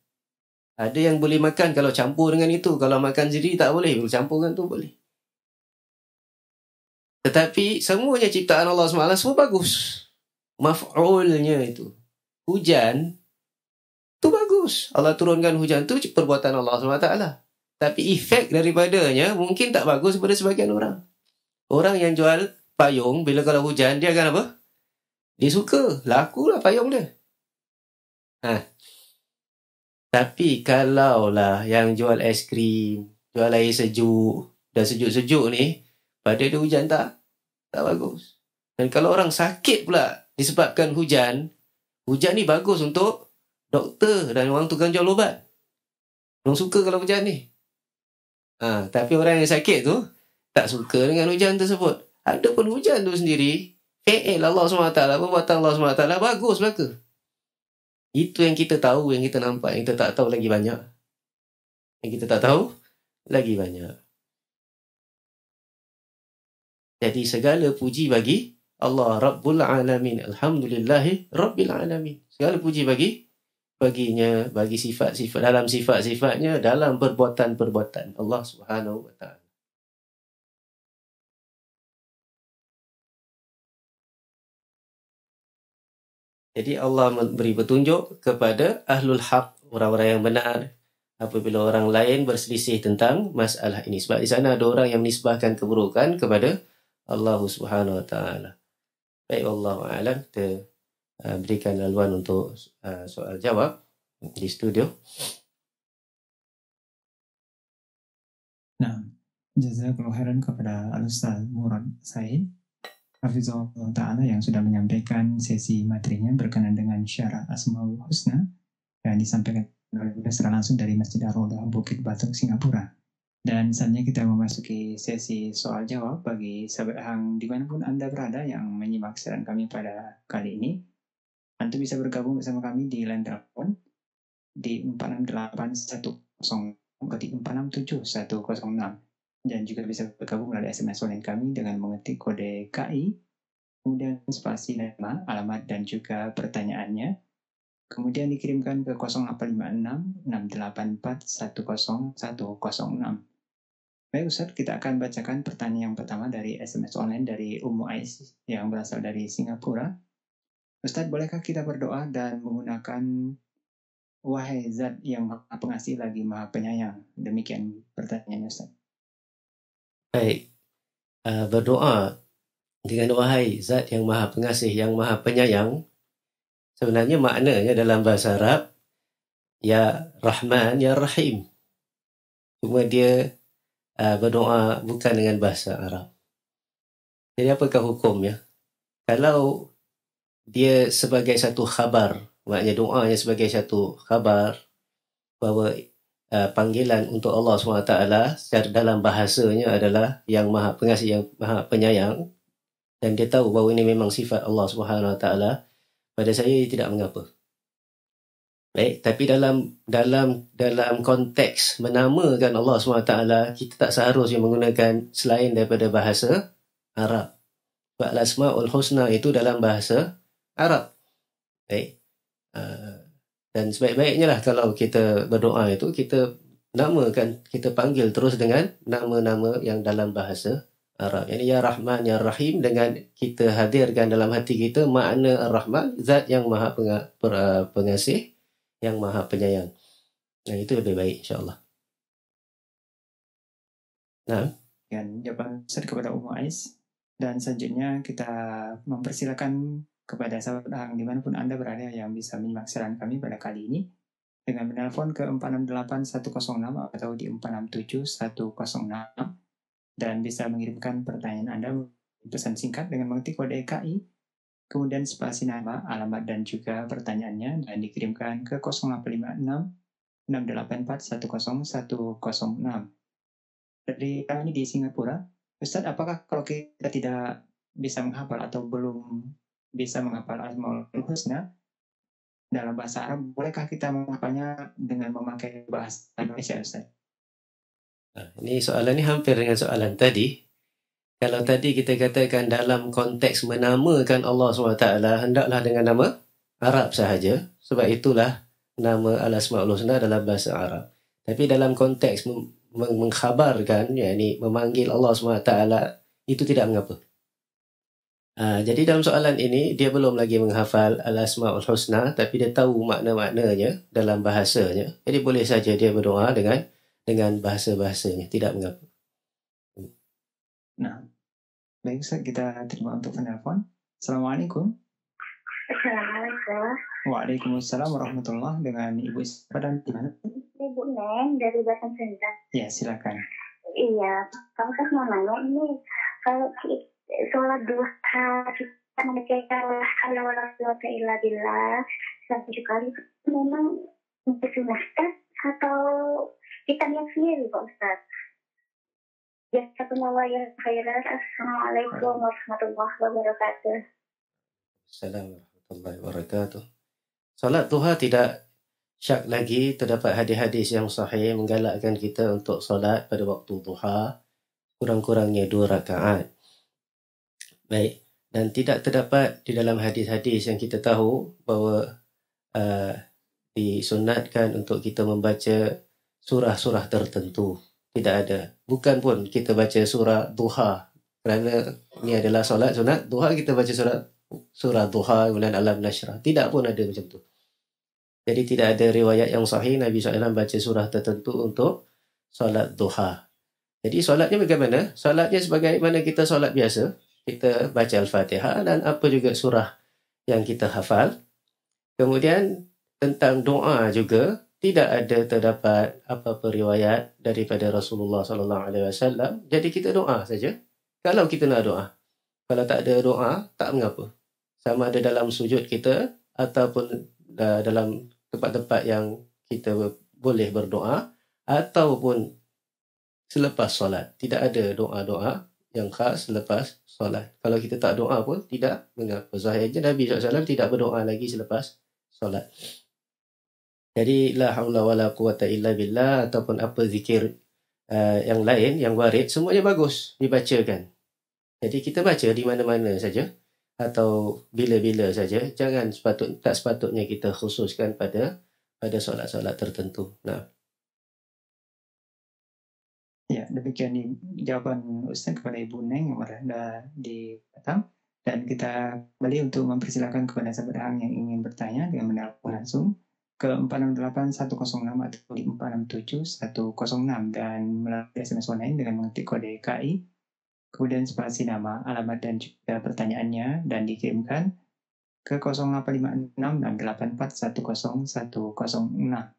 Ada yang boleh makan kalau campur dengan itu. Kalau makan sendiri tak boleh, boleh campur dengan tu boleh. Tetapi semuanya ciptaan Allah SWT semua bagus. Maf'ulnya itu. Hujan itu bagus. Allah turunkan hujan itu perbuatan Allah SWT. Tapi efek daripadanya mungkin tak bagus kepada sebagian orang. Orang yang jual payung, bila kalau hujan, dia akan apa? Dia suka. Lakulah payung dia. Tapi kalaulah yang jual es krim, jual air sejuk, dah sejuk-sejuk ni, pada dia hujan tak bagus. Dan kalau orang sakit pula disebabkan hujan ni bagus untuk doktor dan orang tukang jual ubat. Orang suka kalau hujan ni. Tapi orang yang sakit tu tak suka dengan hujan tersebut. Adapun hujan tu sendiri, fi'il Allah SWT, perbuatan Allah SWT bagus belaka. Itu yang kita tahu, yang kita nampak, yang kita tak tahu lagi banyak. Yang kita tak tahu lagi banyak. Jadi segala puji bagi Allah Rabbul Alamin. Alhamdulillahi Rabbil Alamin. Segala puji bagi baginya, bagi sifat-sifat, dalam sifat-sifatnya, dalam perbuatan-perbuatan Allah Subhanahu wa taala. Jadi Allah memberi petunjuk kepada ahlul haq, orang-orang yang benar, apabila orang lain berselisih tentang masalah ini. Sebab di sana ada orang yang menisbahkan keburukan kepada Allah Subhanahu wa taala. Baik, wallahu a'lam. Kita berikan laluan untuk soal jawab di studio. Nah, jazakallahu khairan kepada Al-Ustaz Murad Said Hafizahullah Ta'ala yang sudah menyampaikan sesi materinya berkenaan dengan syarat Asmaul Husna yang disampaikan oleh beliau secara langsung dari Masjid Ar-Rodah Bukit Batok, Singapura. Dan saatnya kita memasuki sesi soal jawab bagi sahabat Hang dimanapun Anda berada yang menyimak siaran kami pada kali ini. Anda bisa bergabung bersama kami di line telepon di 468106 di 467106. Dan juga bisa bergabung melalui SMS online kami dengan mengetik kode KI, kemudian spasi nama, alamat, dan juga pertanyaannya. Kemudian dikirimkan ke 0856 684 10106. Baik Ustadz, kita akan bacakan pertanyaan yang pertama dari SMS online dari Ummu Ais yang berasal dari Singapura. Ustadz, bolehkah kita berdoa dan menggunakan wahai zat yang maha pengasih lagi maha penyayang? Demikian pertanyaannya Ustadz. Baik, berdoa dengan wahai zat yang maha pengasih, yang maha penyayang, sebenarnya maknanya dalam bahasa Arab, ya Rahman, ya Rahim. Cuma dia berdoa bukan dengan bahasa Arab. Jadi apakah hukumnya? Kalau dia sebagai satu khabar, maknanya doanya sebagai satu khabar, bahawa panggilan untuk Allah SWT secara dalam bahasanya adalah yang maha pengasih, yang maha penyayang, dan dia tahu bahawa ini memang sifat Allah SWT, pada saya tidak mengapa. Baik, tapi dalam konteks menamakan Allah SWT, kita tak seharusnya menggunakan selain daripada bahasa Arab. Sebab Al-Asma'ul Husna itu dalam bahasa Arab. Baik. Dan sebaik-baiknya lah kalau kita berdoa itu, kita namakan, kita panggil terus dengan nama-nama yang dalam bahasa Arab. Ini ya Rahman, ya Rahim, dengan kita hadirkan dalam hati kita makna Ar-Rahman, zat yang maha pengasih, yang maha penyayang. Nah, itu lebih baik insyaAllah. Nah. Dan jawaban Ustaz kepada Ummu Ais. Dan selanjutnya kita mempersilakan kepada sahabat Hang dimanapun Anda berada yang bisa menyimak siaran kami pada kali ini dengan menelpon ke 468106 atau di 467106 dan bisa mengirimkan pertanyaan Anda pesan singkat dengan mengetik kode KI, kemudian spasi nama, alamat, dan juga pertanyaannya dan dikirimkan ke 0856 684 10106. Dari kami di Singapura, Ustadz, apakah kalau kita tidak bisa menghafal atau belum bisa menghafal Asmaul Husna dalam bahasa Arab, bolehkah kita menghafalnya dengan memakai bahasa Indonesia, Ustaz? Nah, ini soalan ini hampir dengan soalan tadi. Kalau tadi kita katakan dalam konteks menamakan Allah SWT, hendaklah dengan nama Arab sahaja. Sebab itulah nama Al-Asma'ul Husna dalam bahasa Arab. Tapi dalam konteks mengkhabarkan, yakni memanggil Allah SWT, itu tidak mengapa. Jadi dalam soalan ini, dia belum lagi menghafal Al-Asma'ul Husna, tapi dia tahu makna-maknanya dalam bahasanya. Jadi boleh saja dia berdoa dengan bahasa-bahasanya, tidak mengapa. Nah, baik Ustaz, kita terima untuk penelpon. Assalamualaikum. Assalamualaikum. Waalaikumsalam warahmatullahi. Dengan Ibu siapa dan di mana? Ibu Neng dari Batam Sendang. Ya, silakan. Iya, kamu kan mau nanya ini, kalau sholat duha kita membacakan la wala quwwata illa billah 7 kali, memang disunahkan atau kita niat sendiri Pak Ustaz? Jazakumullahu khairan. Assalamualaikum warahmatullahi wabarakatuh. Assalamualaikum warahmatullahi wabarakatuh. Salat duha tidak syak lagi, terdapat hadis-hadis yang sahih menggalakkan kita untuk solat pada waktu duha kurang-kurangnya 2 rakaat. Baik, dan tidak terdapat di dalam hadis-hadis yang kita tahu bahawa disunatkan untuk kita membaca surah-surah tertentu. Tidak ada. Bukan pun kita baca surah duha. Kerana ini adalah solat sunat duha, kita baca surah duha, kemudian alam nashrah. Tidak pun ada macam tu. Jadi tidak ada riwayat yang sahih Nabi SAW baca surah tertentu untuk solat duha. Jadi solatnya bagaimana? Solatnya sebagaimana kita solat biasa. Kita baca Al-Fatihah dan apa juga surah yang kita hafal. Kemudian tentang doa juga, tidak ada terdapat apa-apa riwayat daripada Rasulullah SAW. Jadi kita doa saja. Kalau kita nak doa. Kalau tak ada doa, tak mengapa. Sama ada dalam sujud kita ataupun dalam tempat-tempat yang kita boleh berdoa ataupun selepas solat. Tidak ada doa-doa yang khas selepas solat. Kalau kita tak doa pun tidak mengapa. Zahirnya Nabi SAW tidak berdoa lagi selepas solat. Jadi la haula wala quwata illa billah ataupun apa zikir yang lain yang warid, semuanya bagus dibacakan. Jadi kita baca di mana-mana saja atau bila-bila saja. Tak sepatutnya kita khususkan pada solat-solat tertentu. Nah. Ya, demikian jawaban Ustaz kepada Ibu Neng yang berada di Batam. Dan kita kembali untuk mempersilakan kepada sahabat Hang yang ingin bertanya dengan menelpon langsung ke 468 106 atau di 467 106 dan melalui SMS online dengan mengetik kode KI, kemudian spasi nama, alamat dan juga pertanyaannya dan dikirimkan ke 0856 684 10106.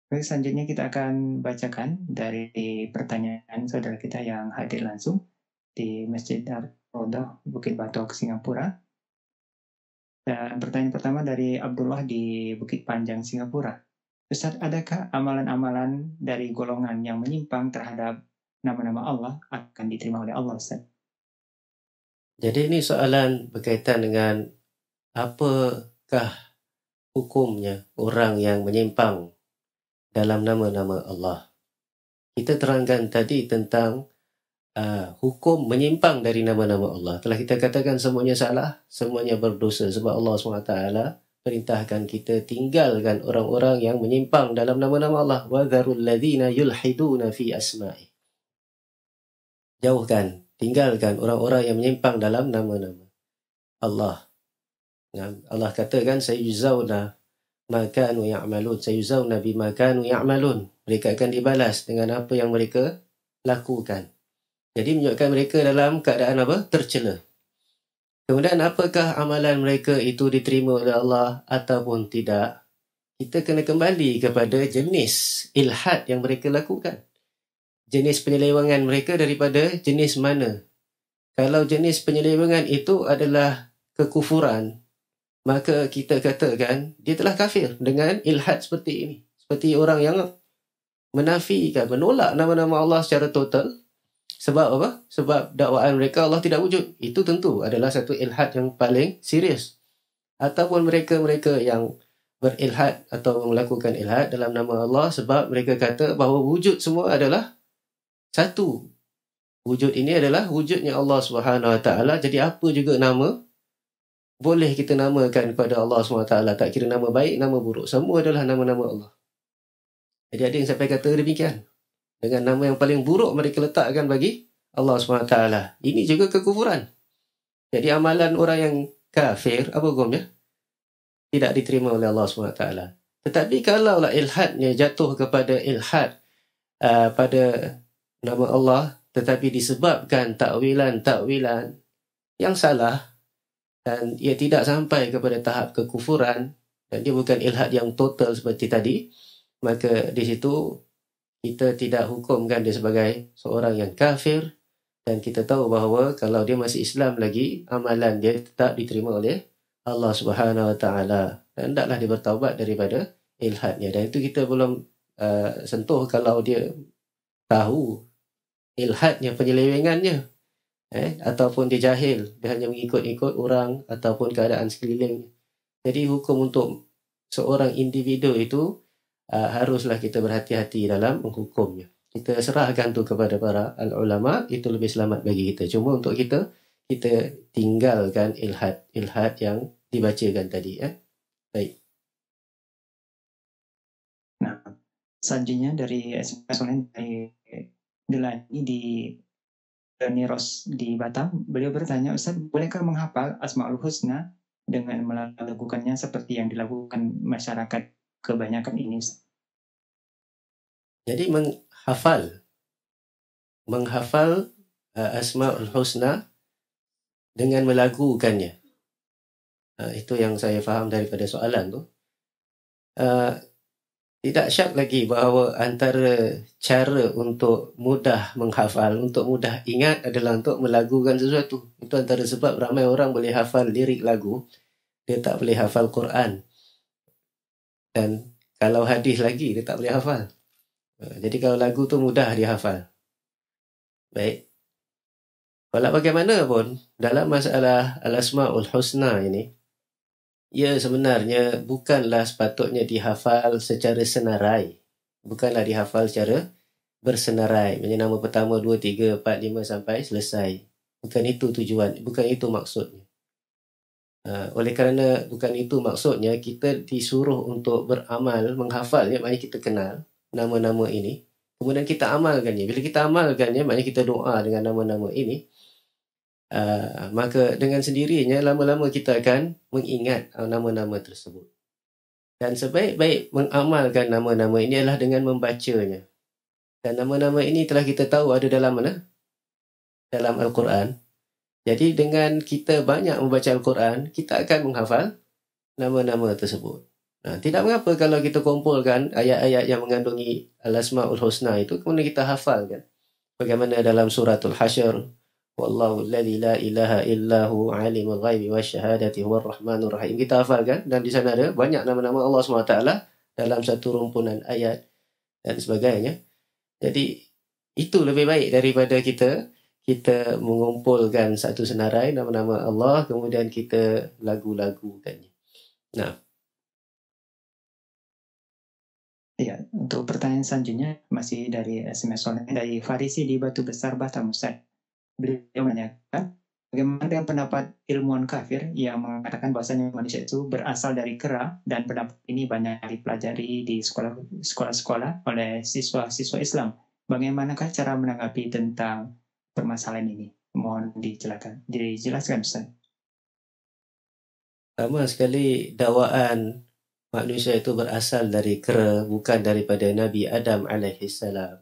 Baik, selanjutnya kita akan bacakan dari pertanyaan saudara kita yang hadir langsung di Masjid Ar-Rodah Bukit Batok, Singapura. Dan pertanyaan pertama dari Abdullah di Bukit Panjang, Singapura. Ustaz, adakah amalan-amalan dari golongan yang menyimpang terhadap nama-nama Allah akan diterima oleh Allah, Ustaz? Jadi ini soalan berkaitan dengan apakah hukumnya orang yang menyimpang dalam nama-nama Allah. Kita terangkan tadi tentang hukum menyimpang dari nama-nama Allah. Telah kita katakan semuanya salah, semuanya berdosa sebab Allah SWT perintahkan kita tinggalkan orang-orang yang menyimpang dalam nama-nama Allah. Wa dharul ladzina yulhiduna fi asma'i. Jauhkan, tinggalkan orang-orang yang menyimpang dalam nama-nama Allah. Allah katakan sayujzauna ma kanu ya'malun, sayujzauna bima kanu ya'malun. Mereka akan dibalas dengan apa yang mereka lakukan. Jadi menunjukkan mereka dalam keadaan apa? Tercela. Kemudian apakah amalan mereka itu diterima oleh Allah ataupun tidak? Kita kena kembali kepada jenis ilhad yang mereka lakukan. Jenis penyelewengan mereka daripada jenis mana? Kalau jenis penyelewengan itu adalah kekufuran, maka kita katakan dia telah kafir dengan ilhad seperti ini. Seperti orang yang menafikan, menolak nama-nama Allah secara total. Sebab apa? Sebab dakwaan mereka Allah tidak wujud. Itu tentu adalah satu ilhad yang paling serius. Ataupun mereka-mereka yang berilhad atau melakukan ilhad dalam nama Allah sebab mereka kata bahawa wujud semua adalah satu. Wujud ini adalah wujudnya Allah SWT. Jadi apa juga nama boleh kita namakan kepada Allah SWT. Tak kira nama baik, nama buruk. Semua adalah nama-nama Allah. Jadi ada yang sampai kata demikian. Dengan nama yang paling buruk mereka letakkan bagi Allah SWT. Ini juga kekufuran. Jadi amalan orang yang kafir, apa hukumnya? Tidak diterima oleh Allah SWT. Tetapi kalaulah ilhadnya jatuh kepada ilhad pada nama Allah, tetapi disebabkan takwilan-takwilan yang salah dan ia tidak sampai kepada tahap kekufuran dan dia bukan ilhad yang total seperti tadi, maka di situ kita tidak hukumkan dia sebagai seorang yang kafir dan kita tahu bahawa kalau dia masih Islam lagi, amalan dia tetap diterima oleh Allah Subhanahu Wa Taala dan hendaklah dia bertaubat daripada ilhadnya. Dan itu kita belum sentuh kalau dia tahu ilhadnya, penyelewengannya, ataupun dia jahil, dia hanya mengikut-ikut orang ataupun keadaan sekeliling. Jadi hukum untuk seorang individu itu haruslah kita berhati-hati dalam menghukumnya. Kita serahkan tu kepada para al-ulama, itu lebih selamat bagi kita. Cuma untuk kita tinggalkan ilhad yang dibacakan tadi. Baik. Selanjutnya dari SMS online dari Delani di Niros di Batam, beliau bertanya, Ustaz, bolehkah menghafal Asmaul Husna dengan melakukannya seperti yang dilakukan masyarakat kebanyakan ini, Ustaz? Jadi menghafal Asmaul Husna dengan melagukannya. Itu yang saya faham daripada soalan tu. Tidak syak lagi bahawa antara cara untuk mudah menghafal, untuk mudah ingat adalah untuk melagukan sesuatu. Itu antara sebab ramai orang boleh hafal lirik lagu, dia tak boleh hafal Quran. Dan kalau hadis lagi, dia tak boleh hafal. Jadi kalau lagu tu mudah dia hafal. Baik. Walau bagaimanapun, dalam masalah Al-Asma'ul Husna ini, ia sebenarnya bukanlah sepatutnya dihafal secara senarai. Bukanlah dihafal secara bersenarai. Maksudnya nama pertama, 2, 3, 4, 5 sampai selesai. Bukan itu tujuan, bukan itu maksudnya. Oleh kerana bukan itu maksudnya, kita disuruh untuk beramal, menghafalnya, maknanya kita kenal nama-nama ini. Kemudian kita amalkannya. Bila kita amalkannya, maknanya kita doa dengan nama-nama ini. Maka dengan sendirinya lama-lama kita akan mengingat nama-nama tersebut. Dan sebaik-baik mengamalkan nama-nama ini adalah dengan membacanya. Dan nama-nama ini telah kita tahu ada dalam mana? Dalam Al-Quran. Jadi dengan kita banyak membaca Al-Quran, kita akan menghafal nama-nama tersebut. Tidak mengapa kalau kita kumpulkan ayat-ayat yang mengandungi Al-Asma'ul Husna itu, kemudian kita hafalkan. Bagaimana dalam suratul Hasyr, Wallahu alladhi la ilaha illahu alimul ghaibi wasyahadati huwar rahmanur rahim. Kita hafalkan, dan di sana ada banyak nama-nama Allah SWT dalam satu rumpunan ayat dan sebagainya. Jadi itu lebih baik daripada kita mengumpulkan satu senarai nama-nama Allah, kemudian kita lagu-lagukannya. Ya, untuk pertanyaan selanjutnya masih dari SMS online dari Farisi di Batu Besar, Batam, Ustaz. Beliau menanyakan, bagaimana dengan pendapat ilmuwan kafir yang mengatakan bahwasanya manusia itu berasal dari kera, dan pendapat ini banyak dipelajari di sekolah-sekolah oleh siswa-siswa Islam. Bagaimanakah cara menanggapi tentang permasalahan ini? Mohon dijelaskan, Ustaz. Sama sekali dakwaan manusia itu berasal dari kera, bukan daripada Nabi Adam alaihissalam.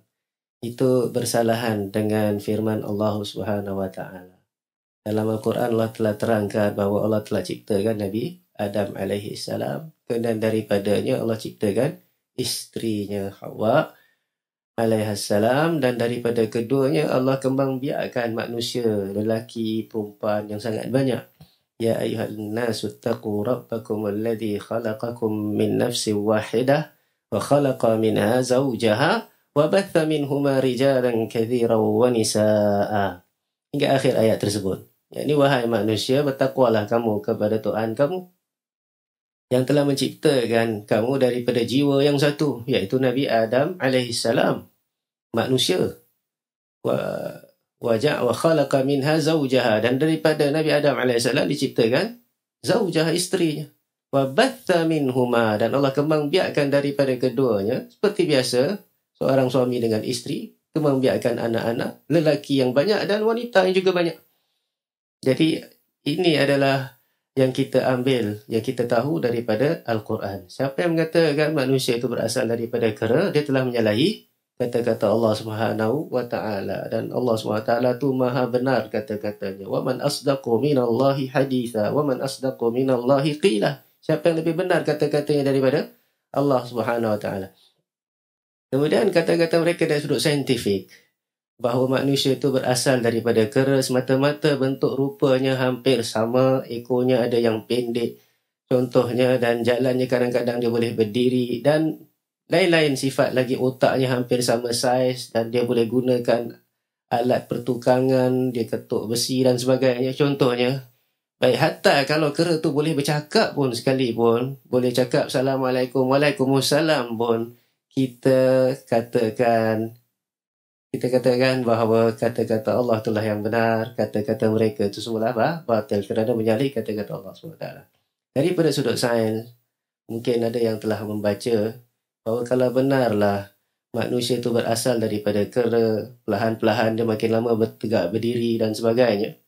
Itu bersalahan dengan firman Allah Subhanahu wa taala. Dalam Al-Quran Allah telah terangkan bahawa Allah telah ciptakan Nabi Adam alaihissalam, dan daripadanya Allah ciptakan isterinya Hawa alaihissalam, dan daripada keduanya Allah kembang biakkan manusia, lelaki, perempuan yang sangat banyak. Ya ayyuhan nasu taqu rabbakum alladhi khalaqakum min nafsin wahidah wa khalaqa minha zawjaha وَبَثَّ مِنْهُمَا رِجَالًا كَثِيرًا وَنِسَاءً. Hingga akhir ayat tersebut. Yakni, wahai manusia, bertakwalah kamu kepada Tuhan kamu yang telah menciptakan kamu daripada jiwa yang satu, iaitu Nabi Adam alaihissalam, manusia. wa khalaqa minha zawjaha, dan daripada Nabi Adam alaihissalam diciptakan zawjaha, isterinya. Wa batha minhuma, dan Allah kembang biakkan daripada keduanya, seperti biasa seorang suami dengan isteri, kembang biakkan anak-anak, lelaki yang banyak dan wanita yang juga banyak. Jadi ini adalah yang kita ambil, yang kita tahu daripada Al-Quran. Siapa yang mengatakan manusia itu berasal daripada kera, dia telah menyalahi kata-kata Allah Subhanahu wa taala, dan Allah Subhanahu wa taala tu maha benar kata-katanya. Wa man asdaqu minallahi haditha wa man asdaqu minallahi qila. Siapa yang lebih benar kata-katanya daripada Allah Subhanahu wa taala? Kemudian kata-kata mereka dari sudut saintifik, bahawa manusia itu berasal daripada kera semata-mata bentuk rupanya hampir sama, ekornya ada yang pendek contohnya, dan jalannya kadang-kadang dia boleh berdiri, dan lain-lain sifat lagi, otaknya hampir sama saiz, dan dia boleh gunakan alat pertukangan, dia ketuk besi dan sebagainya contohnya. Baik, hatta kalau kera tu boleh bercakap pun sekalipun, boleh cakap Assalamualaikum, Waalaikumsalam pun, kita katakan bahawa kata-kata Allah itulah yang benar, kata-kata mereka itu semua apa? Batil, kerana menyalahi kata-kata Allah SWT. Daripada sudut sains, mungkin ada yang telah membaca bahawa kalau benarlah manusia itu berasal daripada kera, perlahan-perlahan dia makin lama bertegak berdiri dan sebagainya,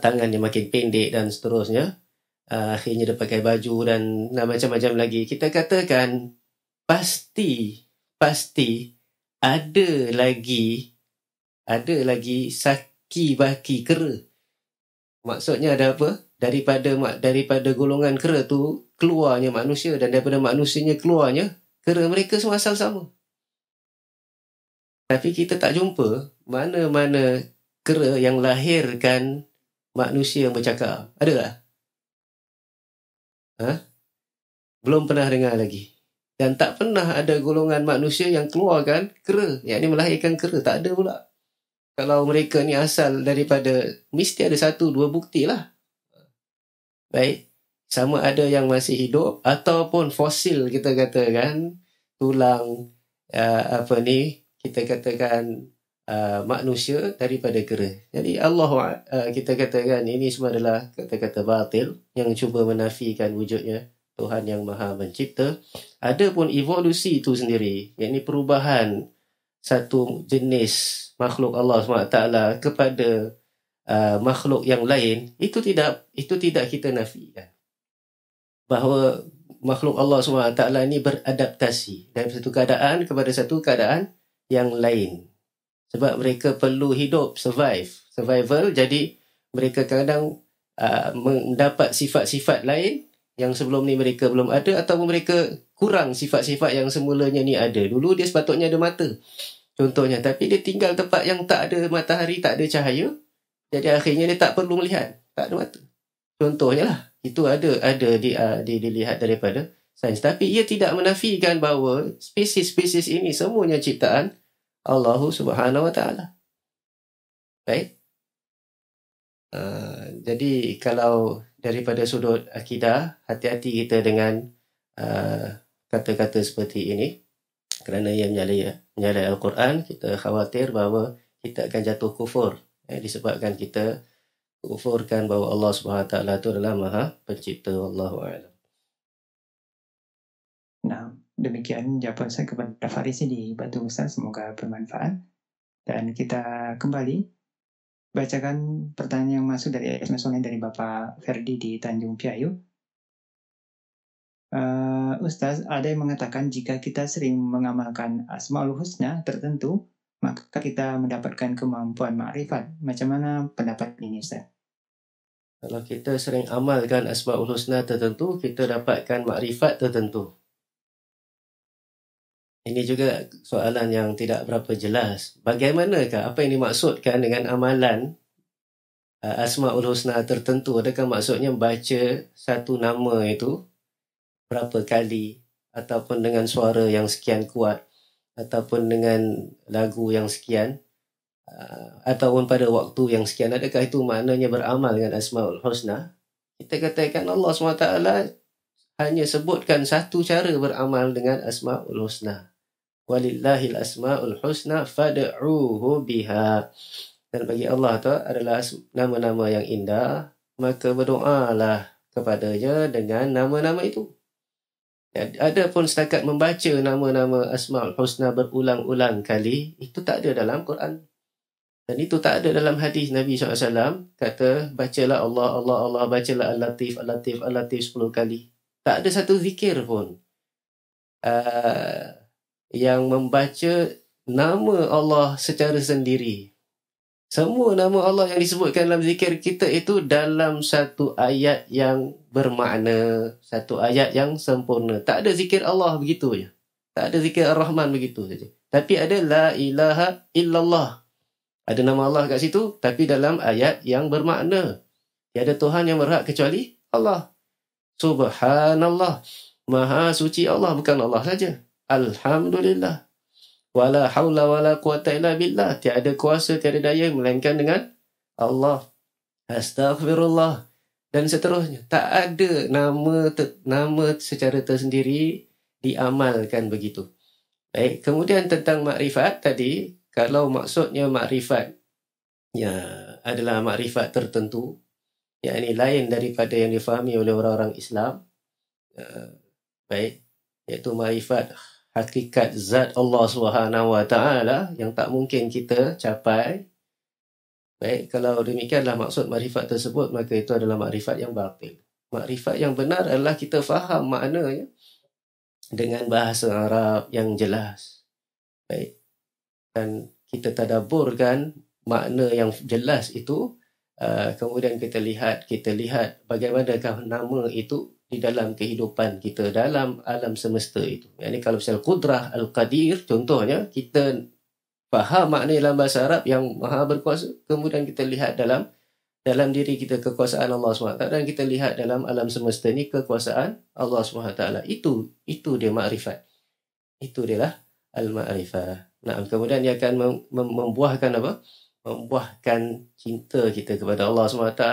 tangannya makin pendek dan seterusnya, akhirnya dia pakai baju dan macam-macam lagi. Kita katakan pasti ada lagi saki baki kera. Maksudnya ada apa? Daripada golongan kera tu keluarnya manusia, dan daripada manusianya keluarnya kera. Mereka semua asal sama. Tapi kita tak jumpa mana-mana kera yang lahirkan manusia yang bercakap. Ada tak? Belum pernah dengar lagi. Dan tak pernah ada golongan manusia yang keluarkan kera, yang ini melahirkan kera. Tak ada pula. Kalau mereka ni asal daripada, mesti ada 1-2 bukti lah. Baik, sama ada yang masih hidup ataupun fosil, kita katakan tulang kita katakan manusia daripada kera. Jadi Allah, kita katakan ini semua adalah kata-kata batil yang cuba menafikan wujudnya Tuhan yang Maha Mencipta. Ada pun evolusi itu sendiri, yakni perubahan satu jenis makhluk Allah SWT kepada makhluk yang lain, itu tidak kita nafikan. Bahawa makhluk Allah SWT ini beradaptasi dari satu keadaan kepada satu keadaan yang lain. Sebab mereka perlu hidup, survival. Jadi mereka kadang mendapat sifat-sifat lain yang sebelum ni mereka belum ada, ataupun mereka kurang sifat-sifat yang semulanya ni ada. Dulu dia sepatutnya ada mata, contohnya, tapi dia tinggal tempat yang tak ada matahari, tak ada cahaya. Jadi akhirnya dia tak perlu melihat, tak ada mata. Contohnya lah, itu ada dilihat daripada sains. Tapi ia tidak menafikan bahawa spesies-spesies ini semuanya ciptaan Allah Subhanahu Wa Taala. Baik. Jadi kalau daripada sudut akidah, hati-hati kita dengan kata-kata seperti ini, kerana ia menyalahi Al-Quran. Kita khawatir bahawa kita akan jatuh kufur, disebabkan kita kufurkan bahawa Allah SWT itu adalah Maha Pencipta. Wallahu a'lam. Nah, demikian jawapan saya kepada Farisi di Batu Besar. Semoga bermanfaat. Dan kita kembali bacakan pertanyaan yang masuk dari SMS online dari Bapak Ferdi di Tanjung Piayu. Ustaz, ada yang mengatakan jika kita sering mengamalkan Asmaul Husna tertentu, maka kita mendapatkan kemampuan makrifat. Macam mana pendapat ini, Ustaz? Kalau kita sering amalkan Asmaul Husna tertentu, kita dapatkan makrifat tertentu. Ini juga soalan yang tidak berapa jelas. Bagaimanakah, apa yang dimaksudkan dengan amalan Asmaul Husna tertentu? Adakah maksudnya baca satu nama itu berapa kali, ataupun dengan suara yang sekian kuat, ataupun dengan lagu yang sekian, ataupun pada waktu yang sekian? Adakah itu maknanya beramal dengan Asmaul Husna? Kita katakan Allah SWT hanya sebutkan satu cara beramal dengan Asmaul Husna. Walillahil asmaul husna fad'uhu biha. Dan bagi Allah tu adalah nama-nama yang indah, maka berdoalah kepadanya dengan nama-nama itu. Ada pun setakat membaca nama-nama Asmaul Husna berulang-ulang kali, itu tak ada dalam Quran. Dan itu tak ada dalam hadis Nabi SAW. Kata, bacalah Allah, Allah, Allah, bacalah Al-Latif, Al-Latif, Al-Latif 10 kali. Tak ada satu zikir pun yang membaca nama Allah secara sendiri. Semua nama Allah yang disebutkan dalam zikir kita itu dalam satu ayat yang bermakna, satu ayat yang sempurna. Tak ada zikir Allah begitu je. Tak ada zikir Ar-Rahman begitu saja. Tapi ada la ilaha illallah. Ada nama Allah kat situ, tapi dalam ayat yang bermakna. Tiada Tuhan yang berhak kecuali Allah. Subhanallah. Maha suci Allah, bukan Allah saja. Alhamdulillah. Wala haula wala quwata illa billah. Tiada kuasa, tiada daya melainkan dengan Allah. Astaghfirullah. Dan seterusnya. Tak ada nama secara tersendiri diamalkan begitu. Baik, kemudian tentang makrifat tadi, kalau maksudnya makrifat adalah makrifat tertentu, yakni lain daripada yang difahami oleh orang-orang Islam, baik, iaitu makrifat hakikat zat Allah Subhanahu Wa Taala yang tak mungkin kita capai. Baik, kalau demikianlah maksud makrifat tersebut, maka itu adalah makrifat yang batil. Makrifat yang benar adalah kita faham maknanya dengan bahasa Arab yang jelas. Baik. Dan kita tadabburkan makna yang jelas itu, kemudian kita lihat bagaimanakah nama itu di dalam kehidupan kita, dalam alam semesta itu. Yang ini kalau misalnya Qudrah Al-Qadir, contohnya, kita faham makna dalam bahasa Arab yang maha berkuasa, kemudian kita lihat dalam diri kita kekuasaan Allah SWT, dan kita lihat dalam alam semesta ini kekuasaan Allah SWT. Itu dia makrifat. Itu dia lah al-ma'rifah. Nah, kemudian dia akan membuahkan apa? Membuahkan cinta kita kepada Allah SWT,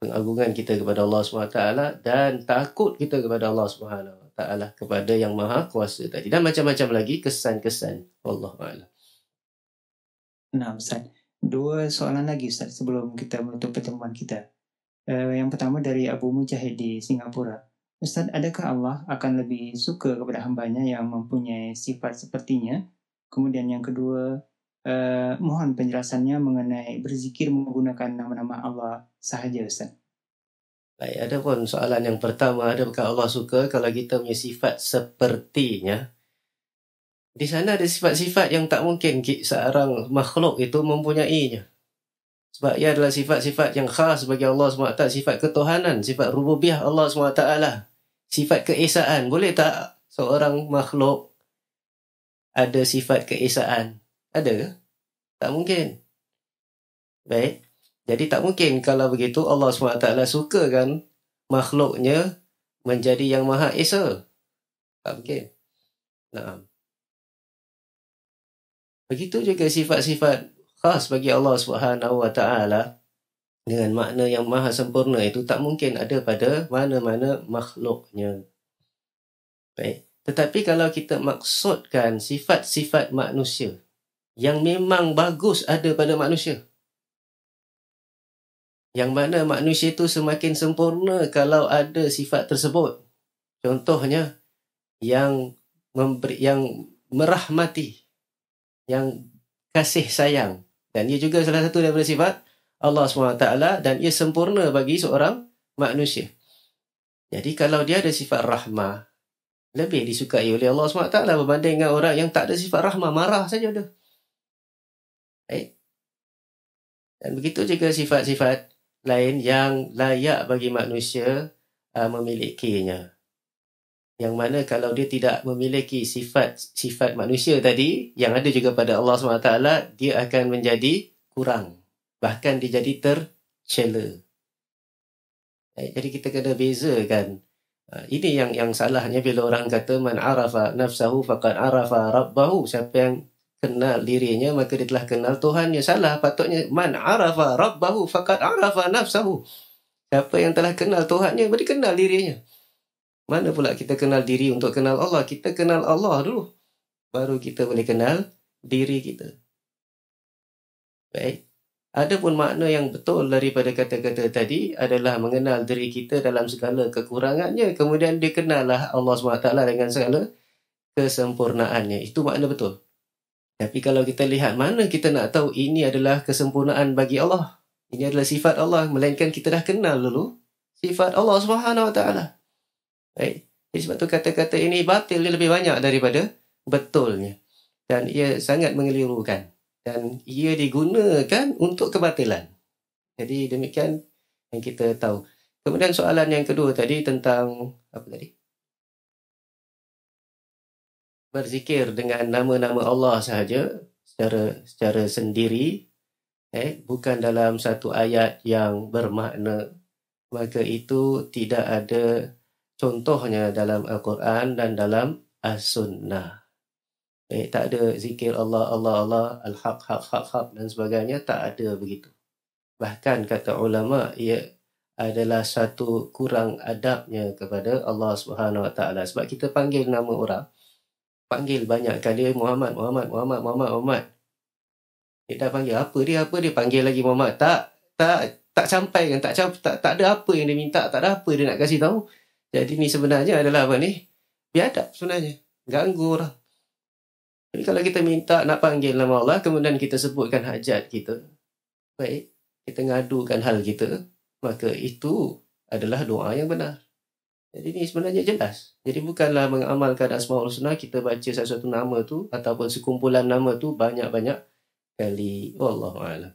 pengagungan kita kepada Allah SWT, dan takut kita kepada Allah SWT, kepada yang maha kuasa tadi. Dan macam-macam lagi kesan-kesan. Wallahu a'lam. Nah, Ustaz. 2 soalan lagi, Ustaz, sebelum kita menutup pertemuan kita. Yang pertama dari Abu Mujahid di Singapura. Ustaz, adakah Allah akan lebih suka kepada hambanya yang mempunyai sifat sepertinya? Kemudian yang kedua, mohon penjelasannya mengenai berzikir menggunakan nama-nama Allah sahaja, Ustaz. Baik, ada pun soalan yang pertama, adakah Allah suka kalau kita punya sifat sepertinya? Di sana ada sifat-sifat yang tak mungkin seorang makhluk itu mempunyainya. Sebab ia adalah sifat-sifat yang khas bagi Allah SWT, sifat ketuhanan, sifat rububiyah Allah SWT, sifat keesaan. Boleh tak seorang makhluk ada sifat keesaan? Ada ke? Tak mungkin. Baik. Jadi tak mungkin kalau begitu Allah SWT suka kan makhluknya menjadi yang maha esa. Tak mungkin. Nah. Begitu juga sifat-sifat khas bagi Allah Subhanahu Wa Taala dengan makna yang maha sempurna itu tak mungkin ada pada mana-mana makhluknya. Baik. Tetapi kalau kita maksudkan sifat-sifat manusia yang memang bagus ada pada manusia, yang mana manusia itu semakin sempurna kalau ada sifat tersebut. Contohnya yang merahmati, yang kasih sayang, dan ia juga salah satu daripada sifat Allah SWT, dan ia sempurna bagi seorang manusia. Jadi kalau dia ada sifat rahmah, lebih disukai oleh Allah SWT berbanding dengan orang yang tak ada sifat rahmah, marah saja ada. Baik. Dan begitu juga sifat-sifat lain yang layak bagi manusia memilikinya. Yang mana kalau dia tidak memiliki sifat manusia tadi, yang ada juga pada Allah SWT, dia akan menjadi kurang. Bahkan dia jadi tercela. Jadi kita kena bezakan. Ini yang salahnya bila orang kata man arafa nafsahu faqad arafa rabbahu. Siapa yang kenal dirinya maka dia telah kenal Tuhannya. Salah, patutnya man arafa rabbahu faqad arafa nafsahu. Siapa yang telah kenal Tuhannya berarti kenal dirinya. Mana pula kita kenal diri untuk kenal Allah? Kita kenal Allah dulu, baru kita boleh kenal diri kita. Baik. Adapun makna yang betul daripada kata-kata tadi adalah mengenal diri kita dalam segala kekurangannya, kemudian dikenallah Allah SWT dengan segala kesempurnaannya. Itu makna betul. Tapi kalau kita lihat, mana kita nak tahu ini adalah kesempurnaan bagi Allah, ini adalah sifat Allah, melainkan kita dah kenal dulu sifat Allah SWT. Baik. Jadi sebab tu kata-kata ini batil, dia lebih banyak daripada betulnya. Dan ia sangat mengelirukan. Dan ia digunakan untuk kebatilan. Jadi demikian yang kita tahu. Kemudian soalan yang kedua tadi tentang apa tadi? Berzikir dengan nama-nama Allah sahaja secara sendiri, bukan dalam satu ayat yang bermakna, maka itu tidak ada contohnya dalam Al-Quran dan dalam As-Sunnah. Tak ada zikir Allah, Allah, Allah, Al-Haq, Haq, Haq, Haq dan sebagainya. Tak ada begitu. Bahkan kata ulama, ia adalah satu kurang adabnya kepada Allah Subhanahu Wa Taala. Sebab kita panggil nama orang, panggil banyak kali Muhammad, Muhammad, Muhammad, Muhammad, Muhammad. Dia dah panggil apa dia panggil lagi Muhammad. Tak sampai kan, tak ada apa yang dia minta, tak ada apa dia nak kasih tahu. Jadi ni sebenarnya adalah apa ni? biadab sebenarnya. Ganggu orang. Jadi kalau kita minta nak panggil nama Allah, kemudian kita sebutkan hajat kita, baik, kita ngadukan hal kita, maka itu adalah doa yang benar. Jadi ini sebenarnya jelas. Jadi bukanlah mengamalkan Asmaul Husna, kita baca satu-satu nama tu, ataupun sekumpulan nama tu banyak-banyak kali. Wallahu'alam.